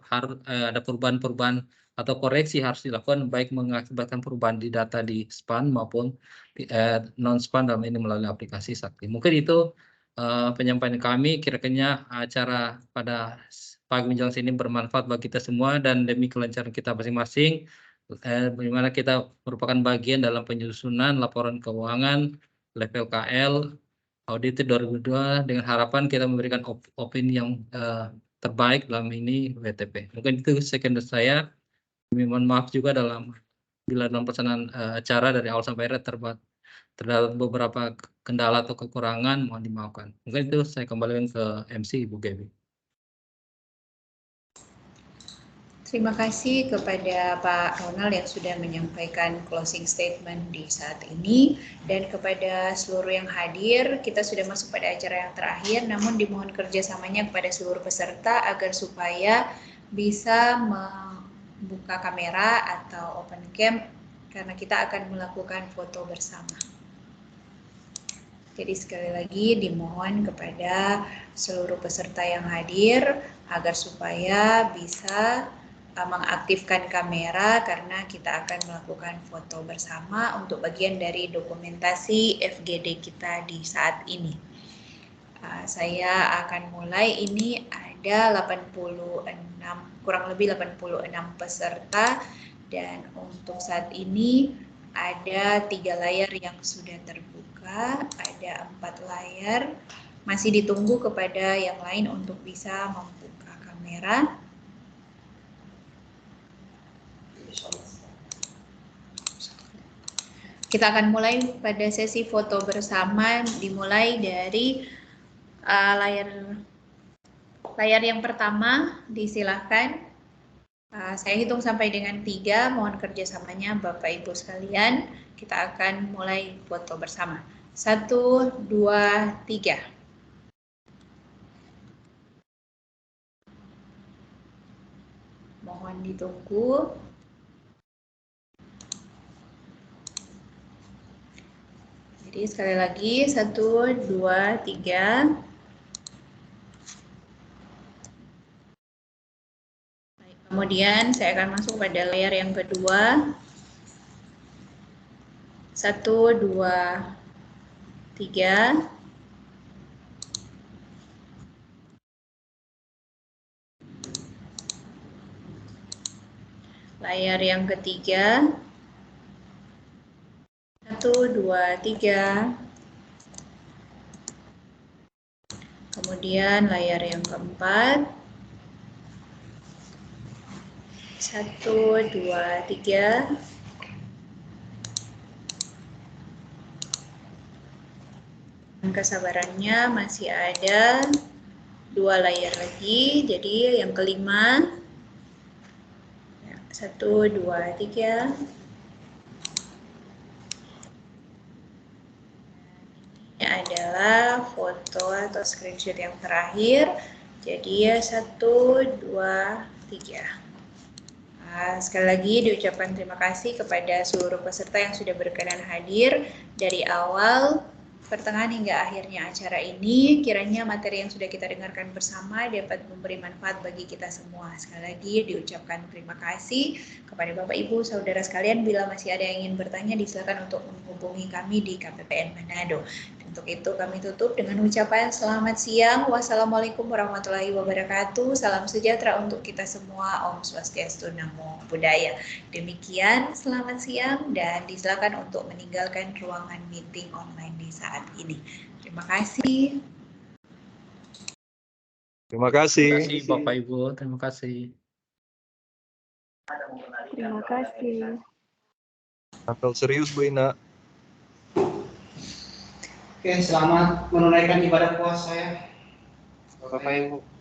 Speaker 3: perubahan-perubahan atau koreksi harus dilakukan baik mengakibatkan perubahan di data di SPAN maupun non-SPAN dalam ini melalui aplikasi Sakti. Mungkin itu penyampaian kami, kira-kira acara pada pagi menjelang sini bermanfaat bagi kita semua dan demi kelancaran kita masing-masing, bagaimana kita merupakan bagian dalam penyusunan laporan keuangan level KL audit 2002 dengan harapan kita memberikan opini yang terbaik dalam ini WTP. Mungkin itu sekian dari saya. Mohon maaf juga bila dalam pelaksanaan acara dari awal sampai akhir terdapat beberapa kendala atau kekurangan, mohon dimaafkan. Mungkin itu saya kembalikan ke MC Ibu Gaby.
Speaker 1: Terima kasih kepada Pak Ronald yang sudah menyampaikan closing statement di saat ini, dan kepada seluruh yang hadir. Kita sudah masuk pada acara yang terakhir, namun dimohon kerjasamanya kepada seluruh peserta agar supaya bisa membuka kamera atau open cam karena kita akan melakukan foto bersama. Jadi sekali lagi dimohon kepada seluruh peserta yang hadir agar supaya bisa mengaktifkan kamera karena kita akan melakukan foto bersama untuk bagian dari dokumentasi FGD kita di saat ini. Saya akan mulai, ini ada 86, kurang lebih 86 peserta, dan untuk saat ini ada 3 layar yang sudah terbuka, ada 4 layar, masih ditunggu kepada yang lain untuk bisa membuka kamera. Kita akan mulai pada sesi foto bersama, dimulai dari layar yang pertama, disilahkan. Saya hitung sampai dengan 3, mohon kerjasamanya Bapak Ibu sekalian. Kita akan mulai foto bersama. 1, 2, 3. Mohon ditunggu. Jadi sekali lagi 1, 2, 3. Kemudian saya akan masuk pada layar yang kedua. 1, 2, 3. Layar yang ketiga. 1, 2, 3. Kemudian layar yang keempat. 1, 2, 3. Kesabarannya masih ada 2 layar lagi, jadi yang kelima. 1, 2, 3. Ini adalah foto atau screenshot yang terakhir. Jadi 1, 2, 3. Sekali lagi diucapkan terima kasih kepada seluruh peserta yang sudah berkenan hadir dari awal pertengahan hingga akhirnya acara ini. Kiranya materi yang sudah kita dengarkan bersama dapat memberi manfaat bagi kita semua. Sekali lagi diucapkan terima kasih kepada Bapak Ibu Saudara sekalian. Bila masih ada yang ingin bertanya, disilakan untuk menghubungi kami di KPPN Manado. Untuk itu kami tutup dengan ucapan selamat siang. Wassalamualaikum warahmatullahi wabarakatuh. Salam sejahtera untuk kita semua. Om Swastiastu, Namo Buddhaya. Demikian, selamat siang dan disilakan untuk meninggalkan ruangan meeting online di saat ini. Terima kasih.
Speaker 7: Terima kasih.
Speaker 3: Terima kasih Bapak Ibu, terima kasih.
Speaker 5: Terima kasih.
Speaker 7: Apel serius Bu Ina.
Speaker 8: Oke, selamat menunaikan ibadah puasa ya.
Speaker 4: Bapak Ibu.